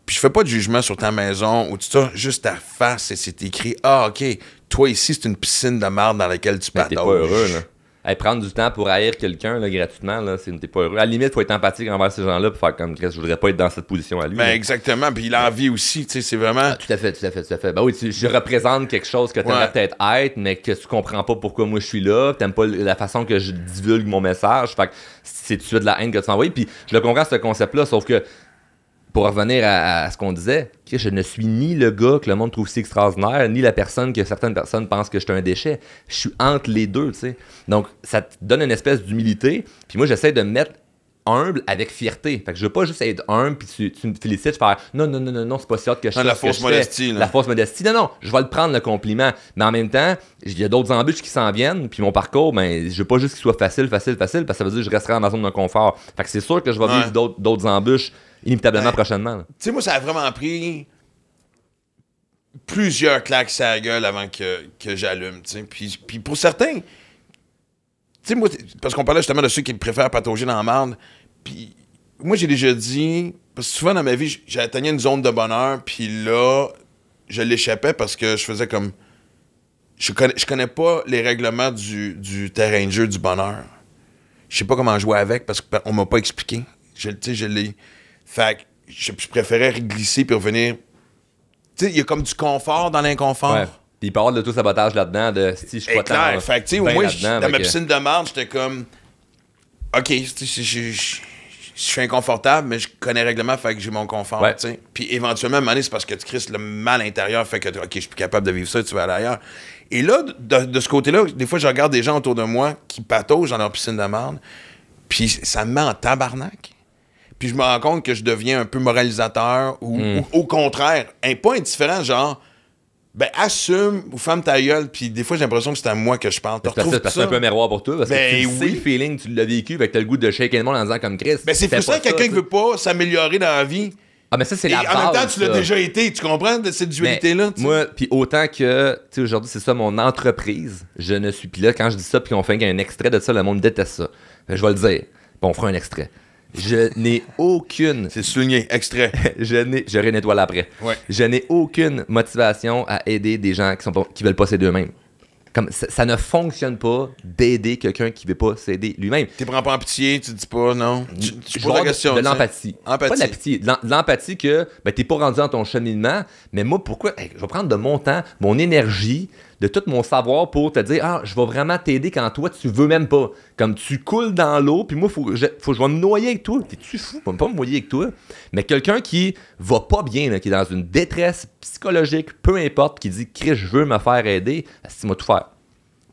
Puis je fais pas de jugement sur ta maison ou tout ça, juste ta face, et c'est écrit « Ah, OK, toi ici, c'est une piscine de marde dans laquelle tu Mais t'es pas patauges. heureux, là. Hey, prendre du temps pour haïr quelqu'un là, gratuitement, là, t'es pas heureux. À la limite, faut être empathique envers ces gens-là pour faire comme je voudrais pas être dans cette position à lui. Ben là. exactement, puis il a envie aussi, tu sais, c'est vraiment... Ah, tout à fait. Ben oui, je représente quelque chose que t'aimerais Ouais. peut-être être, mais que tu comprends pas pourquoi moi je suis là, t'aimes pas la façon que je divulgue mon message, fait que c'est tout de suite de la haine que tu envoies. Puis je le comprends ce concept-là, sauf que pour revenir à ce qu'on disait, que je ne suis ni le gars que le monde trouve si extraordinaire, ni la personne que certaines personnes pensent que je suis un déchet. Je suis entre les deux, tu sais. Donc, ça te donne une espèce d'humilité. Puis moi, j'essaie de me mettre humble avec fierté. Fait que je veux pas juste être humble puis tu me félicites, faire non, c'est pas si hot que je Non, fais la ce que fausse je fais. modestie, là. La fausse modestie. Non, je vais le prendre le compliment. Mais en même temps, il y a d'autres embûches qui s'en viennent. Puis mon parcours, ben, je veux pas juste qu'il soit facile, parce que ça veut dire que je resterai dans ma zone de confort. Fait que c'est sûr que je vais vivre d'autres embûches inévitablement prochainement. Tu sais, moi, ça a vraiment pris plusieurs claques sur la gueule avant que j'allume, tu sais. Puis pour certains, tu sais, moi, parce qu'on parlait justement de ceux qui préfèrent patauger dans la marde, puis moi, j'ai déjà dit, parce que souvent dans ma vie, j'ai atteigné une zone de bonheur, puis là, je l'échappais parce que je faisais comme... Je connais pas les règlements du terrain de jeu du bonheur. Je sais pas comment jouer avec parce qu'on m'a pas expliqué. Tu sais, je l'ai... Fait que je préférais glisser puis revenir. Tu sais, il y a comme du confort dans l'inconfort. Ouais. Puis il peut y avoir de l'auto-sabotage là-dedans, de si je suis pas clair. tant Fait que, tu sais, au ben moins, là-dedans, dans ma fait que- piscine de marde, j'étais comme. OK, je suis inconfortable, mais je connais le règlement, fait que j'ai mon confort. Ouais. Tu sais. Puis éventuellement, à un moment donné, c'est parce que tu crisses le mal intérieur, fait que, OK, je suis plus capable de vivre ça, tu vas aller ailleurs. Et là, de ce côté-là, des fois, je regarde des gens autour de moi qui pataugent dans leur piscine de marde, puis ça me met en tabarnak. Puis je me rends compte que je deviens un peu moralisateur ou au contraire, pas indifférent, genre, ben assume ou ferme ta gueule. Puis des fois, j'ai l'impression que c'est à moi que je parle. Parce que c'est un peu un miroir pour toi, parce Ben que tu sais oui. le feeling, tu l'as vécu, fait que t'as le goût de shaker le monde en disant comme Chris. Ben c'est fais frustrant pas quelqu'un ça, qui veut pas s'améliorer dans la vie. Ah, mais ça, c'est Et la en base. même temps, tu l'as ça. déjà été. Tu comprends de cette dualité-là? tu sais? Moi, puis autant que, tu sais, aujourd'hui, c'est ça mon entreprise, je ne suis plus là. Quand je dis ça, puis on fait un extrait de ça, le monde déteste ça. Fait que je vais le dire, puis on fera un extrait. Je n'ai aucune. C'est souligné, extrait. Je rénettoie après. Ouais. Je n'ai aucune motivation à aider des gens qui veulent pas s'aider eux-mêmes. Comme ça ne fonctionne pas d'aider quelqu'un qui veut pas s'aider lui-même. Tu prends pas en pitié, tu dis pas non. Tu Je poses la vois question. de tu sais. l'empathie. Empathie. Pas de la pitié. De l'empathie que ben, t'es pas rendu dans ton cheminement, mais moi, pourquoi? Hey, je vais prendre de mon temps, mon énergie, de tout mon savoir pour te dire, ah, je vais vraiment t'aider quand toi, tu veux même pas. Comme tu coules dans l'eau, puis moi, faut que je vais me noyer avec toi. T'es-tu fou? Je vais pas me noyer avec toi. Mais quelqu'un qui va pas bien, là, qui est dans une détresse psychologique, peu importe, qui dit, Chris, je veux me faire aider, c'est moi tout faire.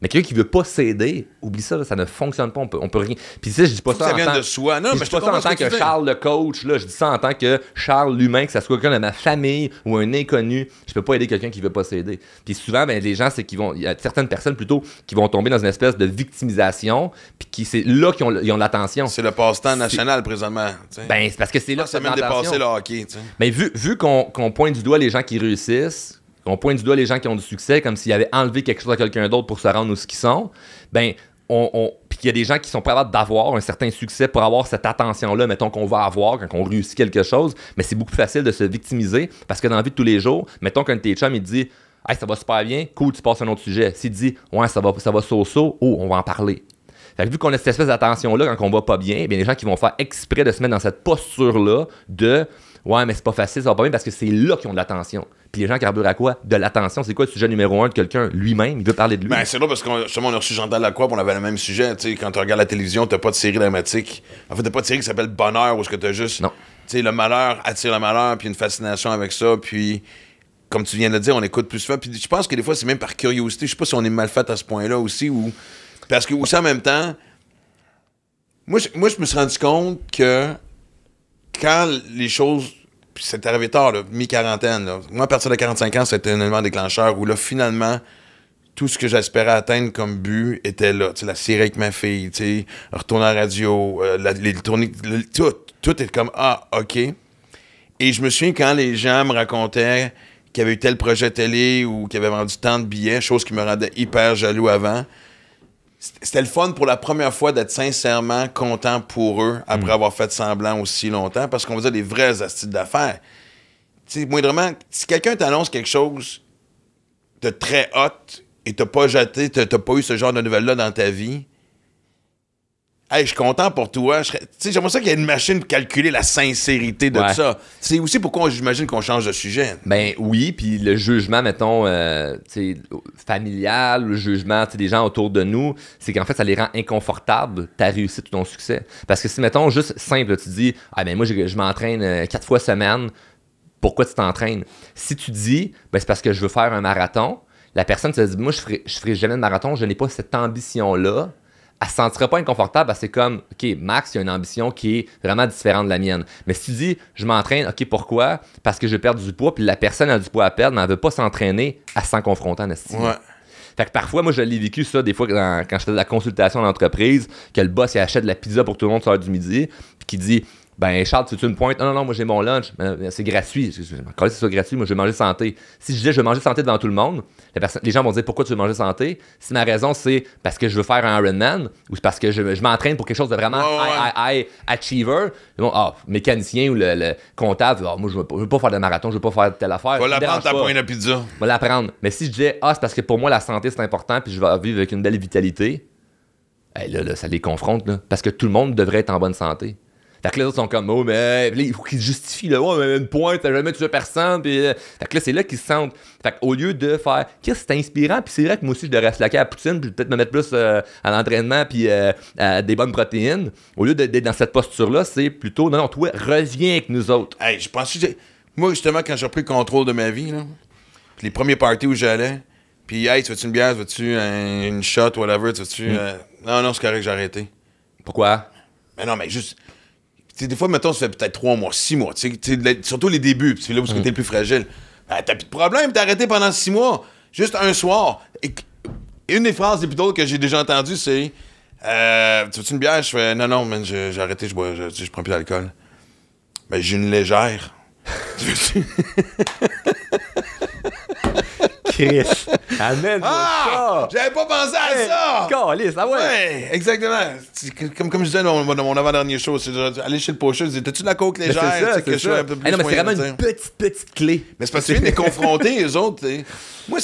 Mais quelqu'un qui veut pas s'aider, oublie ça, là, ça ne fonctionne pas, on peut rien. Puis tu sais, je dis pas ça Ça en vient tant de soi. Non, puis mais je je dis pas ça en tant que Charles le coach, là, je dis ça en tant que Charles l'humain, que ça soit quelqu'un de ma famille ou un inconnu. Je peux pas aider quelqu'un qui veut pas s'aider. Puis souvent, ben, les gens, c'est qu'ils vont, il y a certaines personnes plutôt qui vont tomber dans une espèce de victimisation, puis qui c'est là qu'ils ont l'attention. C'est le passe-temps national présentement. tu sais. Ben, c'est parce que c'est là que ça c'est m'a l'attention. dépassé le hockey. tu sais. Mais vu qu'on pointe du doigt les gens qui réussissent, qu'on pointe du doigt les gens qui ont du succès, comme s'ils avaient enlevé quelque chose à quelqu'un d'autre pour se rendre où ce qu'ils sont, ben, puis qu'il y a des gens qui sont capables d'avoir un certain succès pour avoir cette attention-là, mettons qu'on va avoir quand on réussit quelque chose, mais c'est beaucoup plus facile de se victimiser parce que dans la vie de tous les jours, mettons qu'un de tes chums, il te dit « Hey, ça va super bien, cool, tu passes à un autre sujet. » S'il dit « Ouais, ça va so-so, oh, on va en parler. » Fait que vu qu'on a cette espèce d'attention-là quand on va pas bien, bien les gens qui vont faire exprès de se mettre dans cette posture-là de Ouais, mais c'est pas facile, ça va pas bien parce que c'est là qu'ils ont de l'attention. Puis les gens carburent à quoi? De l'attention. C'est quoi le sujet numéro 1 de quelqu'un? Lui-même, il veut parler de lui. Ben, c'est là parce qu'on justement, on a reçu Chantal Lacroix, puis on avait le même sujet. Tu sais, quand tu regardes la télévision, t'as pas de série dramatique. En fait, t'as pas de série qui s'appelle Bonheur, où est-ce que t'as juste. Non. Tu sais, le malheur attire le malheur, puis une fascination avec ça, puis. Comme tu viens de dire, on écoute plus souvent. Puis je pense que des fois, c'est même par curiosité. Je sais pas si on est mal fait à ce point-là aussi. Ou... Parce que aussi, en même temps, moi, je me suis rendu compte que quand les choses... Puis c'est arrivé tard, là, mi-quarantaine. Là. Moi, à partir de 45 ans, c'était un élément déclencheur où là, finalement, tout ce que j'espérais atteindre comme but était là. Tu sais, la série avec ma fille, tu sais, retourner à la radio, les tournées... Tout est comme, ah, OK. Et je me souviens quand les gens me racontaient qu'il y avait eu tel projet télé ou qu'il avait vendu tant de billets, chose qui me rendait hyper jaloux avant. C'était le fun pour la première fois d'être sincèrement content pour eux après avoir fait semblant aussi longtemps parce qu'on faisait des vrais astuces d'affaires. Tu sais, moindrement, si quelqu'un t'annonce quelque chose de très hot et t'as pas eu ce genre de nouvelles-là dans ta vie, hey, je suis content pour toi. Tu sais, j'aimerais ça qu'il y ait une machine pour calculer la sincérité de tout ça. C'est aussi pourquoi j'imagine qu'on change de sujet. Ben oui, puis le jugement, mettons, familial, le jugement des gens autour de nous, c'est qu'en fait, ça les rend inconfortables, ta réussite ou ton succès. Parce que si, mettons, juste simple, tu dis, ah ben moi, je m'entraîne 4 fois semaine, pourquoi tu t'entraînes? Si tu dis, ben c'est parce que je veux faire un marathon, la personne te dit, moi, je ferai jamais de marathon, je n'ai pas cette ambition-là. Elle se sentira pas inconfortable parce que c'est comme, OK, Max, il a une ambition qui est vraiment différente de la mienne. Mais si tu dis, je m'entraîne, OK, pourquoi? Parce que je perds du poids, puis la personne a du poids à perdre, mais elle veut pas s'entraîner à s'en confronter en estime. Ouais. Fait que parfois, moi, je l'ai vécu ça, des fois, quand je fais de la consultation en entreprise, que le boss, il achète de la pizza pour tout le monde sur l'heure du midi, puis qu'il dit, ben Charles, tu veux une pointe? Non, moi j'ai mon lunch, c'est gratuit. Quand c'est ça gratuit, moi je vais manger santé. Si je disais je vais manger santé devant tout le monde, les gens vont dire pourquoi tu veux manger santé? Si ma raison c'est parce que je veux faire un Ironman ou c'est parce que je m'entraîne pour quelque chose de vraiment high achiever, mécanicien ou le comptable, moi je veux pas faire de marathon, je veux pas faire telle affaire. Va la prendre ta pointe de pizza. Va la prendre. Mais si je disais c'est parce que pour moi la santé c'est important puis je vais vivre avec une belle vitalité, là, ça les confronte là, parce que tout le monde devrait être en bonne santé. Fait que là, les autres sont comme, oh, mais il faut qu'ils se justifient, là, oh, mais une pointe, t'as jamais tué personne, puis fait que là, c'est là qu'ils se sentent. Fait qu'au lieu de faire, qu'est-ce que c'est inspirant, puis c'est vrai que moi aussi, je devrais slacker à la poutine, puis peut-être me mettre plus à l'entraînement, puis à des bonnes protéines, au lieu d'être dans cette posture-là, c'est plutôt, non, toi, reviens avec nous autres. Hey, je pense que moi, justement, quand j'ai repris le contrôle de ma vie, là, puis les premiers parties où j'allais, puis, hey, tu veux-tu une bière, tu veux-tu une shot, whatever, tu veux-tu. Non, c'est correct, j'ai arrêté. Pourquoi? Mais non, mais juste. T'sais, des fois, mettons, ça fait peut-être 3 mois, 6 mois. Surtout les débuts, c'est là où t'es le plus fragile. Ben, t'as plus de problème, t'as arrêté pendant 6 mois. Juste un soir. Et une des phrases les plus drôles que j'ai déjà entendues, c'est tu veux-tu une bière? Je fais non, man, j'ai arrêté, je prends plus d'alcool. Ben, j'ai une légère. Chris. Amène ça! J'avais pas pensé à ça! Calice, ah ouais! Ouais, exactement. Comme je disais dans mon avant-dernier show, c'est aller chez le pocheur, je disais, t'as-tu de la coke légère? C'est ça. Un peu plus non, mais c'est moyen, vraiment une petite clé. Mais c'est parce que tu viens de les confronter, eux autres. T'sais. Moi,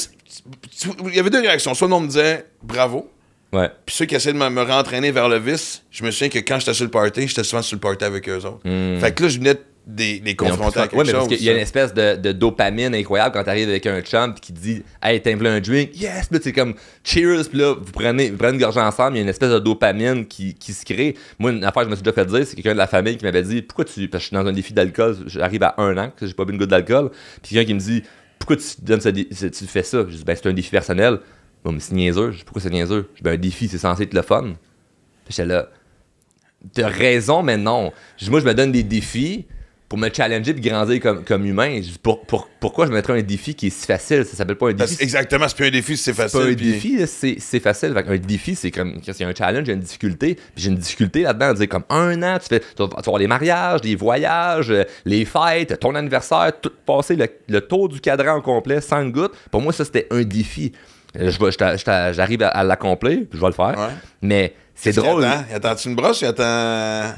il y avait 2 réactions. Soit le monde me disait bravo. Ouais. Puis ceux qui essaient de me rentraîner vers le vice, je me souviens que quand j'étais sur le party, j'étais souvent sur le party avec eux autres. Fait que là, je venais les confronter à quelque chose. Parce qu'il y a une espèce de dopamine incroyable quand t'arrives avec un chum qui te dit hey, t'aimes un drink? Yes! Puis là, c'est comme cheers! Puis là, vous prenez une gorgée ensemble, il y a une espèce de dopamine qui se crée. Moi, une affaire que je me suis déjà fait dire, c'est quelqu'un de la famille qui m'avait dit pourquoi tu. Parce que je suis dans un défi d'alcool, j'arrive à 1 an, que j'ai pas bu une goutte d'alcool. Puis quelqu'un qui me dit pourquoi tu fais ça? Je dis ben c'est un défi personnel. Bon, mais c'est niaiseux. Je dis pourquoi c'est niaiseux? Je dis ben un défi, c'est censé être le fun. Puis j'étais là. T'as raison, mais non. Moi, je me donne des défis pour me challenger et grandir comme humain. Je dis, pourquoi je me mettrais un défi qui est si facile? Ça s'appelle pas un défi. Exactement, c'est plus un défi, c'est facile. C'est pas un défi, c'est facile. Un défi, c'est comme qu'il y a un challenge, il y a une difficulté. Puis j'ai une difficulté là-dedans, à dire comme 1 an, tu vas avoir les mariages, les voyages, les fêtes, ton anniversaire, tout passer le tour du cadran au complet sans une goutte. Pour moi, ça, c'était un défi. J'arrive à l'accomplir, puis je vais le faire. Ouais. Mais c'est drôle. Attends-tu une brosse? Il attend...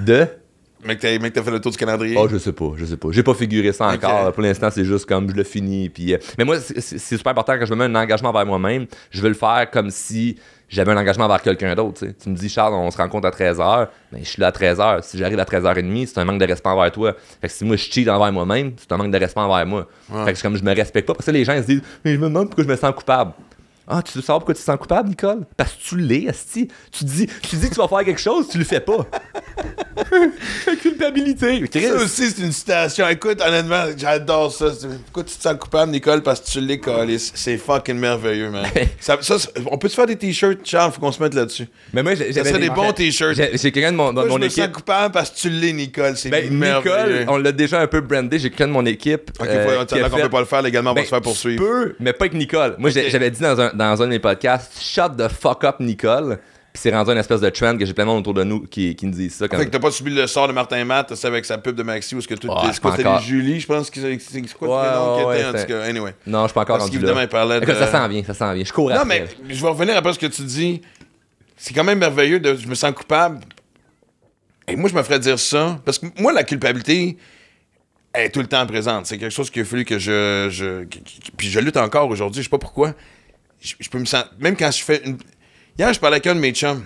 Mec, t'as fait le tour du calendrier. Oh, je sais pas. J'ai pas figuré ça encore. Ok. Pour l'instant, c'est juste comme je le finis. Puis, mais moi, c'est super important quand je me mets un engagement vers moi-même. Je veux le faire comme si j'avais un engagement vers quelqu'un d'autre. T'sais. Tu me dis, Charles, on se rencontre à 13h. Ben, je suis là à 13h. Si j'arrive à 13h30, c'est un manque de respect envers toi. Fait que si moi, je cheat envers moi-même, c'est un manque de respect envers moi. Fait que c'est comme je me respecte pas. Parce que les gens ils se disent, mais je me demande pourquoi je me sens coupable. Ah, tu veux savoir pourquoi tu te sens coupable, Nicole? Parce que tu l'es, asti. Tu dis que tu vas faire quelque chose, tu le fais pas. La culpabilité. Ça aussi, c'est une citation. Écoute, honnêtement, j'adore ça. Pourquoi tu te sens coupable, Nicole? Parce que tu l'es, câlisse. C'est fucking merveilleux, man. On peut se faire des t-shirts, Charles? Faut qu'on se mette là-dessus. Mais moi, Ça serait des bons t-shirts. J'ai quelqu'un de mon Moi, je me équipe. sens coupable parce que tu l'es, Nicole. C'est Ben, merveilleux. Nicole, on l'a déjà un peu brandé. J'ai quelqu'un de mon équipe. Ok, qui a qu'on fait- peut pas le faire légalement, on va Ben, se faire tu poursuivre. peux, mais pas avec Nicole. Moi, j'avais dit dans un de mes podcasts, shut the fuck up, Nicole. Puis c'est rendu une espèce de trend que j'ai plein de monde autour de nous qui me disent ça. Fait que t'as pas subi le sort de Martin Matt, c'est avec sa pub de Maxi où est-ce que tout. Ouais, C'est quoi, pas c'était encore. les Julie, je pense que c'est quoi Ouais, le nom qui ouais, était en tout c'était- cas. Anyway. Non, je suis pas encore Parce rendu qu'évidemment, là. il parlait de. Écoute, ça s'en vient. Je cours Non, après. mais je vais revenir après ce que tu dis. C'est quand même merveilleux de. Je me sens coupable. Et moi, je me ferais dire ça. Parce que moi, la culpabilité est tout le temps présente. C'est quelque chose qu'il a fallu que puis je lutte encore aujourd'hui. Je sais pas pourquoi. Je peux me sentir. Même quand je fais une. Hier, je parlais avec un de mes chums.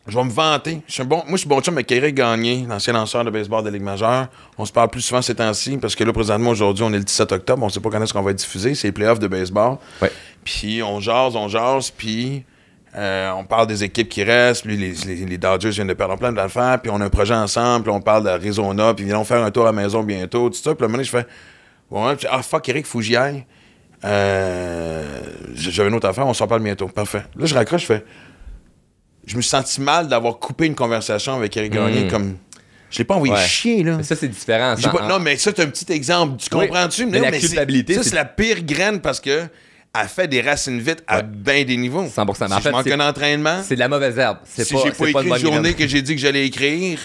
Je vais me vanter. Moi, je suis bon chum avec Eric Gagné, l'ancien lanceur de baseball de la Ligue majeure. On se parle plus souvent ces temps-ci parce que là, présentement, aujourd'hui, on est le 17 octobre. On sait pas quand est-ce qu'on va être diffusé. C'est les playoffs de baseball. Ouais. Puis on jase, puis on parle des équipes qui restent. Puis les Dodgers viennent de perdre plein d'affaires. Puis on a un projet ensemble. Puis on parle d'Arizona. Puis ils vont faire un tour à la maison bientôt. Tout ça. Puis là, un moment donné, je fais ouais. Puis, fuck, Eric, faut que j'y aille. J'avais une autre affaire. On s'en parle bientôt. Parfait. Là, je raccroche, je fais. Je me suis senti mal d'avoir coupé une conversation avec Eric Gagné comme. Je l'ai pas envoyé Ouais. chier, là. Mais ça, c'est différent. J'ai pas- Non, mais ça, c'est un petit exemple. Tu Oui. comprends-tu? Mais Non, la culpabilité, ça, c'est- c'est la pire graine parce que elle fait des racines vite à bien des niveaux. 100%. Mais en Si fait, je manque c'est- un entraînement, C'est de la mauvaise herbe. C'est si pas, j'ai c'est pas une écrit bonne une journée graine. que j'ai dit que j'allais écrire,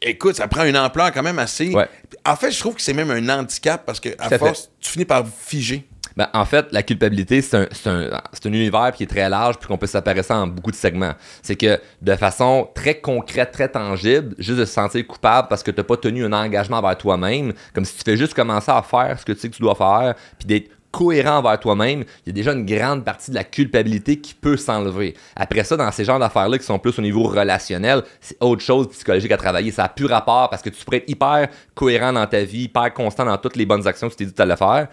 écoute, ça prend une ampleur quand même assez. Ouais. En fait, je trouve que c'est même un handicap parce que à fait. force, tu finis par figer. Ben, en fait, la culpabilité, c'est un univers qui est très large puis qu'on peut séparer ça en beaucoup de segments. C'est que de façon très concrète, très tangible, juste de se sentir coupable parce que tu n'as pas tenu un engagement envers toi-même, comme si tu fais juste commencer à faire ce que tu sais que tu dois faire, puis d'être cohérent envers toi-même, il y a déjà une grande partie de la culpabilité qui peut s'enlever. Après ça, dans ces genres d'affaires-là qui sont plus au niveau relationnel, c'est autre chose psychologique à travailler. Ça n'a plus rapport parce que tu pourrais être hyper cohérent dans ta vie, hyper constant dans toutes les bonnes actions que tu t'es dit que tu allais faire.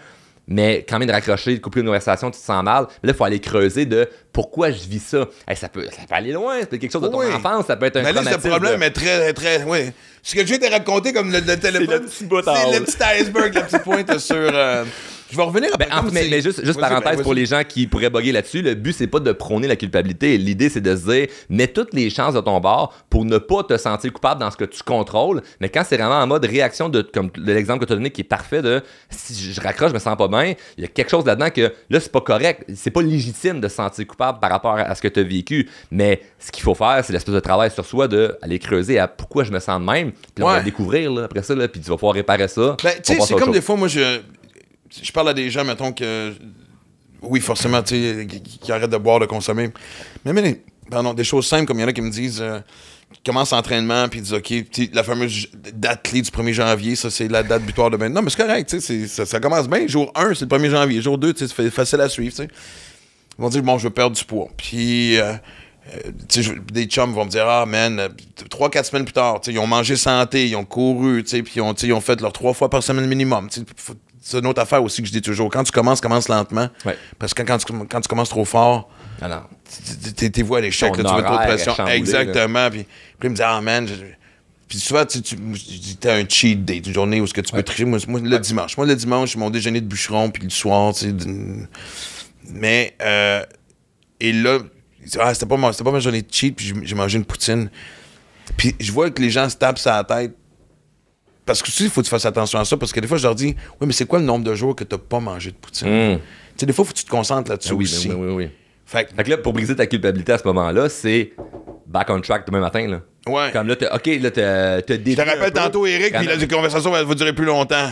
Mais quand même de raccrocher, de couper une conversation, tu te sens mal. Là, il faut aller creuser de pourquoi je vis ça. Hey, ça peut aller loin, ça peut être quelque chose de ton Oui. enfance, ça peut être un Mais là, traumatisme. le problème est très, oui. Ce que je viens de te raconter comme le téléphone, le petit bout en c'est haut. le petit iceberg, la petite pointe sur... Je vais revenir après. Ben, mais juste Vas-y, parenthèse ben, pour vas-y. les gens qui pourraient bugger là-dessus, le but c'est pas de prôner la culpabilité. L'idée c'est de se dire, mets toutes les chances de ton bord pour ne pas te sentir coupable dans ce que tu contrôles. Mais quand c'est vraiment en mode réaction, comme l'exemple que tu as donné qui est parfait de si je raccroche, je me sens pas bien, il y a quelque chose là-dedans que là c'est pas correct. C'est pas légitime de se sentir coupable par rapport à ce que tu as vécu. Mais ce qu'il faut faire, c'est l'espèce de travail sur soi de aller creuser à pourquoi je me sens de même. Puis là, on va Ouais. découvrir là, après ça, là, puis tu vas pouvoir réparer ça. Ben, tu sais, On passe c'est à autre comme chose. des fois, moi, je parle à des gens, mettons, que. Oui, forcément, tu sais, qui arrêtent de boire, de consommer. Mais pardon, des choses simples, comme il y en a qui me disent. Qui commencent l'entraînement, puis ils disent, OK, tu sais, la fameuse date clé du 1er janvier, ça, c'est la date butoir de ben. Non, mais c'est correct, tu sais, ça commence bien. Jour 1, c'est le 1er janvier. Jour 2, tu sais, c'est facile à suivre, tu sais. Ils vont dire, bon, je veux perdre du poids. Puis. Tu sais, des chums vont me dire, ah man, 3-4 semaines plus tard, tu sais, ils ont mangé santé, ils ont couru, tu sais, puis ils ont fait leurs 3 fois par semaine minimum. Tu sais, c'est une autre affaire aussi que je dis toujours. Quand tu commences lentement. Ouais. Parce que quand tu commences trop fort, Alors, t'es voix à l'échec, Ton là, tu mets trop de horaire est pression. chamboulé, Exactement. Puis il me dit, ah man, puis souvent, tu dis, t'as un cheat day, une journée où ce que tu peux tricher. Moi, le dimanche. Moi, le dimanche, c'est mon déjeuner de bûcheron, puis le soir, tu sais. Mais, et là, c'était pas ma journée de cheat, puis j'ai mangé une poutine. Puis je vois que les gens se tapent sur la tête. Parce que aussi, il faut que tu fasses attention à ça, parce que des fois, je leur dis, oui, mais c'est quoi le nombre de jours que t'as pas mangé de poutine? Tu sais, des fois, il faut que tu te concentres là-dessus oui, aussi. oui. Fait que, Fait que là, pour briser ta culpabilité à ce moment-là, c'est back on track demain matin. Là. ouais. Comme là, t'as Je te rappelle tantôt, Eric, puis la conversation va durer plus longtemps.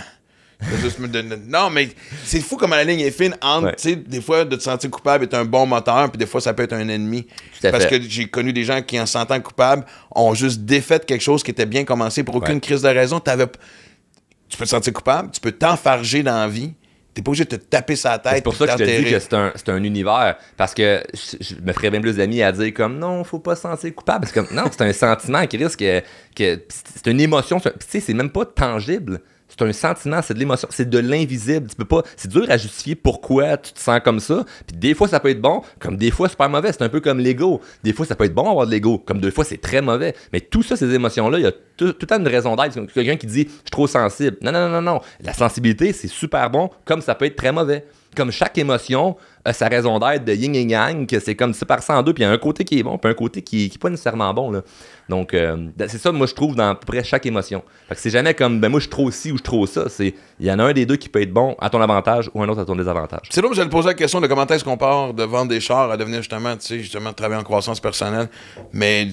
Non, mais c'est fou comment la ligne est fine entre, Ouais. tu sais, des fois, de te sentir coupable est un bon moteur, puis des fois, ça peut être un ennemi. Tout à Parce fait. que j'ai connu des gens qui, en se sentant coupables, ont juste défait quelque chose qui était bien commencé pour aucune crise de raison. Tu peux te sentir coupable, tu peux t'enfarger dans la vie. T'es pas obligé de te taper sa tête. C'est pour ça que je te dis t'enterrer. que c'est un univers. Parce que je me ferais bien plus d'amis à dire comme non, faut pas se sentir coupable. C'est comme non, c'est un sentiment qui risque que c'est une émotion. Tu sais, c'est même pas tangible. C'est un sentiment, c'est de l'émotion, c'est de l'invisible. Tu peux pas, c'est dur à justifier pourquoi tu te sens comme ça. Puis des fois ça peut être bon, comme des fois super mauvais. C'est un peu comme l'ego. Des fois ça peut être bon avoir de l'ego, comme des fois c'est très mauvais. Mais tout ça, ces émotions-là, il y a tout le temps une raison d'être. C'est quelqu'un qui dit je suis trop sensible. Non. La sensibilité, c'est super bon, comme ça peut être très mauvais. Comme chaque émotion a sa raison d'être de yin et yang, que c'est comme séparé en deux, puis il y a un côté qui est bon, puis un côté qui est pas nécessairement bon. Là. Donc, c'est ça, moi, je trouve, dans à peu près chaque émotion. Fait que c'est jamais comme, ben moi, je suis trop ci ou je suis trop ça. Il y en a un des deux qui peut être bon à ton avantage ou un autre à ton désavantage. C'est là où j'allais te poser la question de comment est-ce qu'on part de vendre des chars à devenir justement de travailler en croissance personnelle. Mais.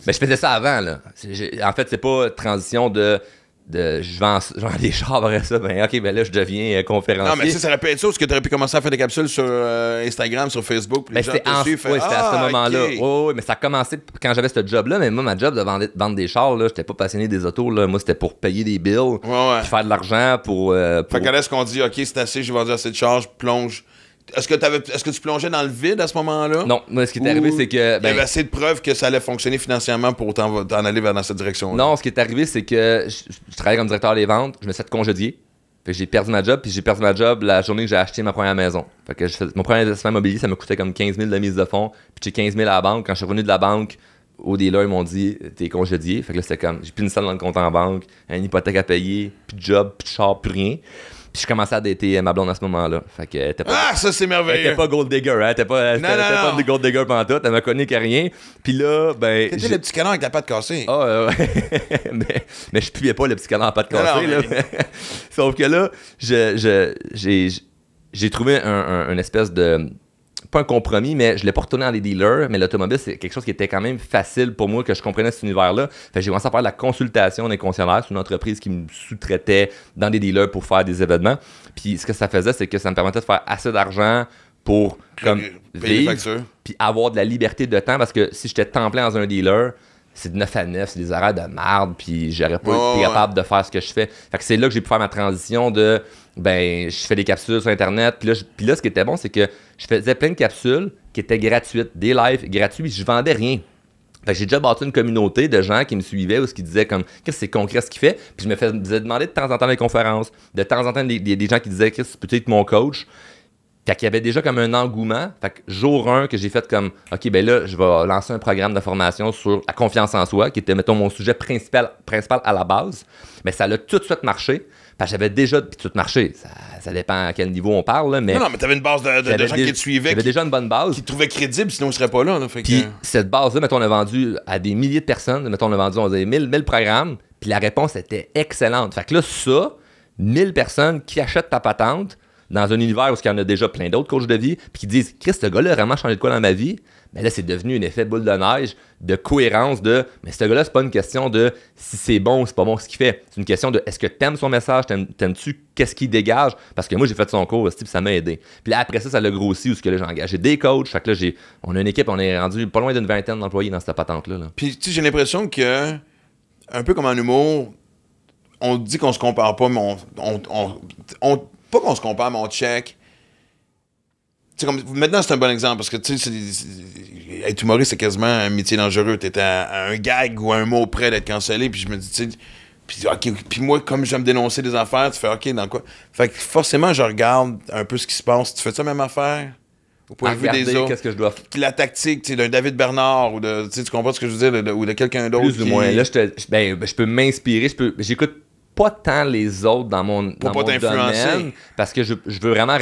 Mais je faisais ça avant, là. En fait, c'est pas transition de je vends des chars après ça, ben ok, ben là je deviens conférencier. Non, mais ça aurait pu être ça, parce que tu aurais pu commencer à faire des capsules sur Instagram, sur Facebook, puis les Ben, gens c'était te suivent, c'était à ce moment-là. ok. Oui, mais ça a commencé quand j'avais ce job-là. Mais moi, ma job de vendre des chars, là, j'étais pas passionné des autos. Là. Moi, c'était pour payer des bills, Ouais. puis faire de l'argent pour. Fait qu'à est-ce qu'on dit, ok, c'est assez, j'ai vendu assez de chars, je plonge. Est-ce que tu plongeais dans le vide à ce moment-là? Non, moi, ce qui est arrivé, c'est que. Il y avait assez de preuves que ça allait fonctionner financièrement pour t'en aller dans cette direction-là. Non, ce qui est arrivé, c'est que je travaillais comme directeur des ventes, je me suis fait congédier. Fait que j'ai perdu ma job, puis j'ai perdu ma job la journée que j'ai acheté ma première maison. Fait que mon premier investissement immobilier, ça me coûtait comme 15 000 de mise de fonds, puis j'ai 15 000 à la banque. Quand je suis revenu de la banque, au dealer, ils m'ont dit t'es congédié. Fait que là, c'était comme j'ai plus une salle dans le compte en banque, une hypothèque à payer, plus de job, plus de char, plus rien. Puis je commençais à dater ma blonde à ce moment-là. Fait que t'es pas. Ah, ça, c'est Elle merveilleux! était pas gold digger, hein? T'es pas non. de gold digger pantoute, elle m'a connu qu'à rien. Puis là, ben. T'étais le petit canard avec la patte cassée. Ah, ouais. mais je puais pas le petit canard à patte cassée, Non, là. Sauf que là, j'ai trouvé un espèce de. Pas un compromis, mais je l'ai pas retourné dans les dealers, mais l'automobile, c'est quelque chose qui était quand même facile pour moi, que je comprenais cet univers-là. Fait que j'ai commencé à faire de la consultation des concessionnaires. C'est une entreprise qui me sous-traitait dans des dealers pour faire des événements. Puis ce que ça faisait, c'est que ça me permettait de faire assez d'argent pour comme Payer les vivre, factures. puis avoir de la liberté de temps, parce que si j'étais temps plein dans un dealer, c'est de 9 à 9, c'est des horaires de merde, puis j'aurais pas été capable de faire ce que je fais. Fait que c'est là que j'ai pu faire ma transition de, ben, je fais des capsules sur Internet, puis là, ce qui était bon, c'est que je faisais plein de capsules qui étaient gratuites, des lives gratuits, puis je vendais rien. Fait que j'ai déjà bâti une communauté de gens qui me suivaient ou qui disaient comme qu'est-ce que c'est concret ce qu'il fait, puis je me faisais demander de temps en temps des conférences, de temps en temps des gens qui disaient Chris, peux-tu être mon coach? Fait qu'il y avait déjà comme un engouement. Fait que jour 1 que j'ai fait comme OK, ben là, je vais lancer un programme de formation sur la confiance en soi, qui était, mettons, mon sujet principal à la base. Mais ça a tout de suite marché. Parce que j'avais déjà. Puis tout marché. Ça dépend à quel niveau on parle, là, mais. Non, mais t'avais une base de gens qui te suivaient, J'avais déjà une bonne base. qui te trouvaient crédible, sinon ils seraient pas là. Fait que... Puis cette base-là, mettons, on a vendu à des milliers de personnes. Mettons, on a vendu, on avait 1000 programmes. Puis la réponse était excellente. Fait que là, ça, 1000 personnes qui achètent ta patente dans un univers où il y en a déjà plein d'autres coachs de vie, puis qui disent Chris, ce gars-là a vraiment changé de quoi dans ma vie. Mais là, c'est devenu un effet boule de neige de cohérence de mais ce gars-là, c'est pas une question de si c'est bon ou c'est pas bon ce qu'il fait. C'est une question de est-ce que t'aimes son message, t'aimes-tu qu'est-ce qu'il dégage? Parce que moi, j'ai fait son cours, puis ça m'a aidé. Puis là, après ça l'a grossi où ce que là, j'ai engagé des coachs. Fait que là, on a une équipe, on est rendu pas loin d'une vingtaine d'employés dans cette patente-là. Là. Puis, tu sais, j'ai l'impression que, un peu comme en humour, on dit qu'on se compare pas, mais pas qu'on se compare, mais on check. Tu sais, comme, maintenant, c'est un bon exemple, parce que, tu sais, être humoriste, c'est quasiment un métier dangereux. T'es à un gag ou à un mot près d'être cancellé, puis je me dis, tu sais, puis moi, comme j'aime dénoncer des affaires, tu fais, OK, dans quoi? Fait que forcément, je regarde un peu ce qui se passe. Tu fais ça même affaire? Au point de vue des autres. Qu'est-ce que je dois faire? La tactique, tu sais, d'un David Bernard, ou de, tu comprends ce que je veux dire, ou de quelqu'un d'autre. Plus ou moins. Là, je peux m'inspirer, j'écoute pas tant les autres dans mon domaine, parce que je veux vraiment...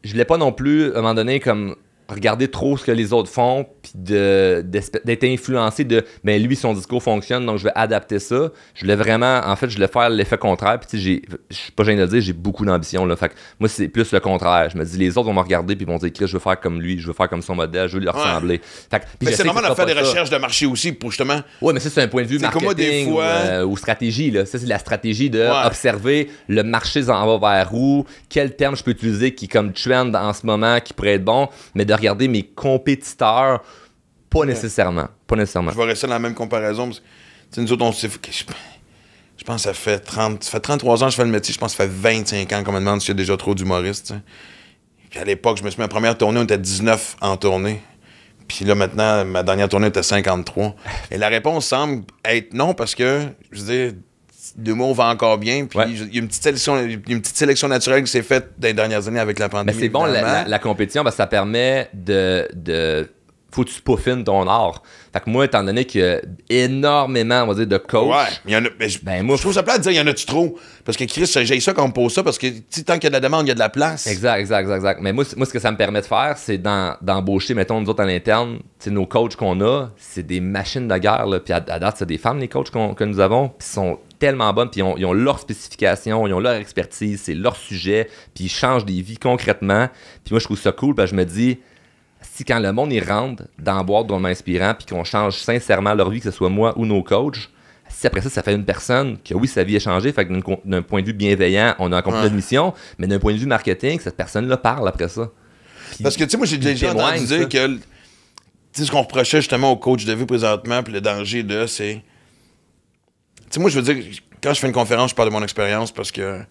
Je voulais pas non plus, à un moment donné, comme regarder trop ce que les autres font, puis d'être influencé de ben lui son discours fonctionne donc je vais adapter ça. Je voulais vraiment, en fait je voulais faire l'effet contraire, puis tu sais je suis pas gêné de le dire, j'ai beaucoup d'ambition là, fait que moi c'est plus le contraire. Je me dis les autres vont me regarder puis vont dire Chris, je veux faire comme lui, je veux faire comme son modèle, je veux lui ressembler. Fait que, mais c'est normal de faire des recherches de marché aussi pour justement. Ouais, mais ça c'est un point de vue marketing des fois... ou stratégie là. Ça c'est la stratégie de observer le marché s'en va vers où, quel terme je peux utiliser qui est comme trend en ce moment qui pourrait être bon, mais de regarder mes compétiteurs, pas nécessairement. Pas nécessairement. Je vais rester dans la même comparaison. Parce que, nous autres, on s'est. Je pense que ça fait 33 ans que je fais le métier. Je pense que ça fait 25 ans qu'on me demande s'il y a déjà trop d'humoristes. Puis à l'époque, je me suis mis à la première tournée, on était 19 en tournée. Puis là, maintenant, ma dernière tournée était 53. Et la réponse semble être non parce que, je veux dire, l'humour va encore bien. Puis il y a une petite sélection naturelle qui s'est faite dans les dernières années avec la pandémie. Mais c'est bon, la compétition, parce que ça permet de faut que tu peaufines ton art. Fait que moi, étant donné qu'il y a énormément, on va dire, de coachs... Ouais, mais il y en a... moi, je trouve ça plate de dire « il y en a-tu trop ?» Parce que Chris, j'ai ça qu'on me pose ça, parce que tant qu'il y a de la demande, il y a de la place. Exact. Mais moi, ce que ça me permet de faire, c'est d'embaucher, mettons, nous autres, à l'interne, nos coachs qu'on a, c'est des machines de guerre, là. Puis à date, c'est des femmes, les coachs que nous avons, puis sont tellement bonnes, puis ils ont leur spécification, ils ont leur expertise, c'est leur sujet, puis ils changent des vies concrètement. Puis moi, je trouve ça cool, parce que je me dis... Si quand le monde y rentre dans la boîte drôlement inspirant puis qu'on change sincèrement leur vie, que ce soit moi ou nos coachs, si après ça fait une personne que oui, sa vie a changé, fait que d'un point de vue bienveillant, on a accompli notre mission, mais d'un point de vue marketing, cette personne-là parle après ça. Puis, parce que tu sais, moi j'ai déjà entendu dire que tu sais ce qu'on reprochait justement aux coachs de vie présentement, puis le danger de c'est. Tu sais, moi je veux dire, quand je fais une conférence, je parle de mon expérience parce que.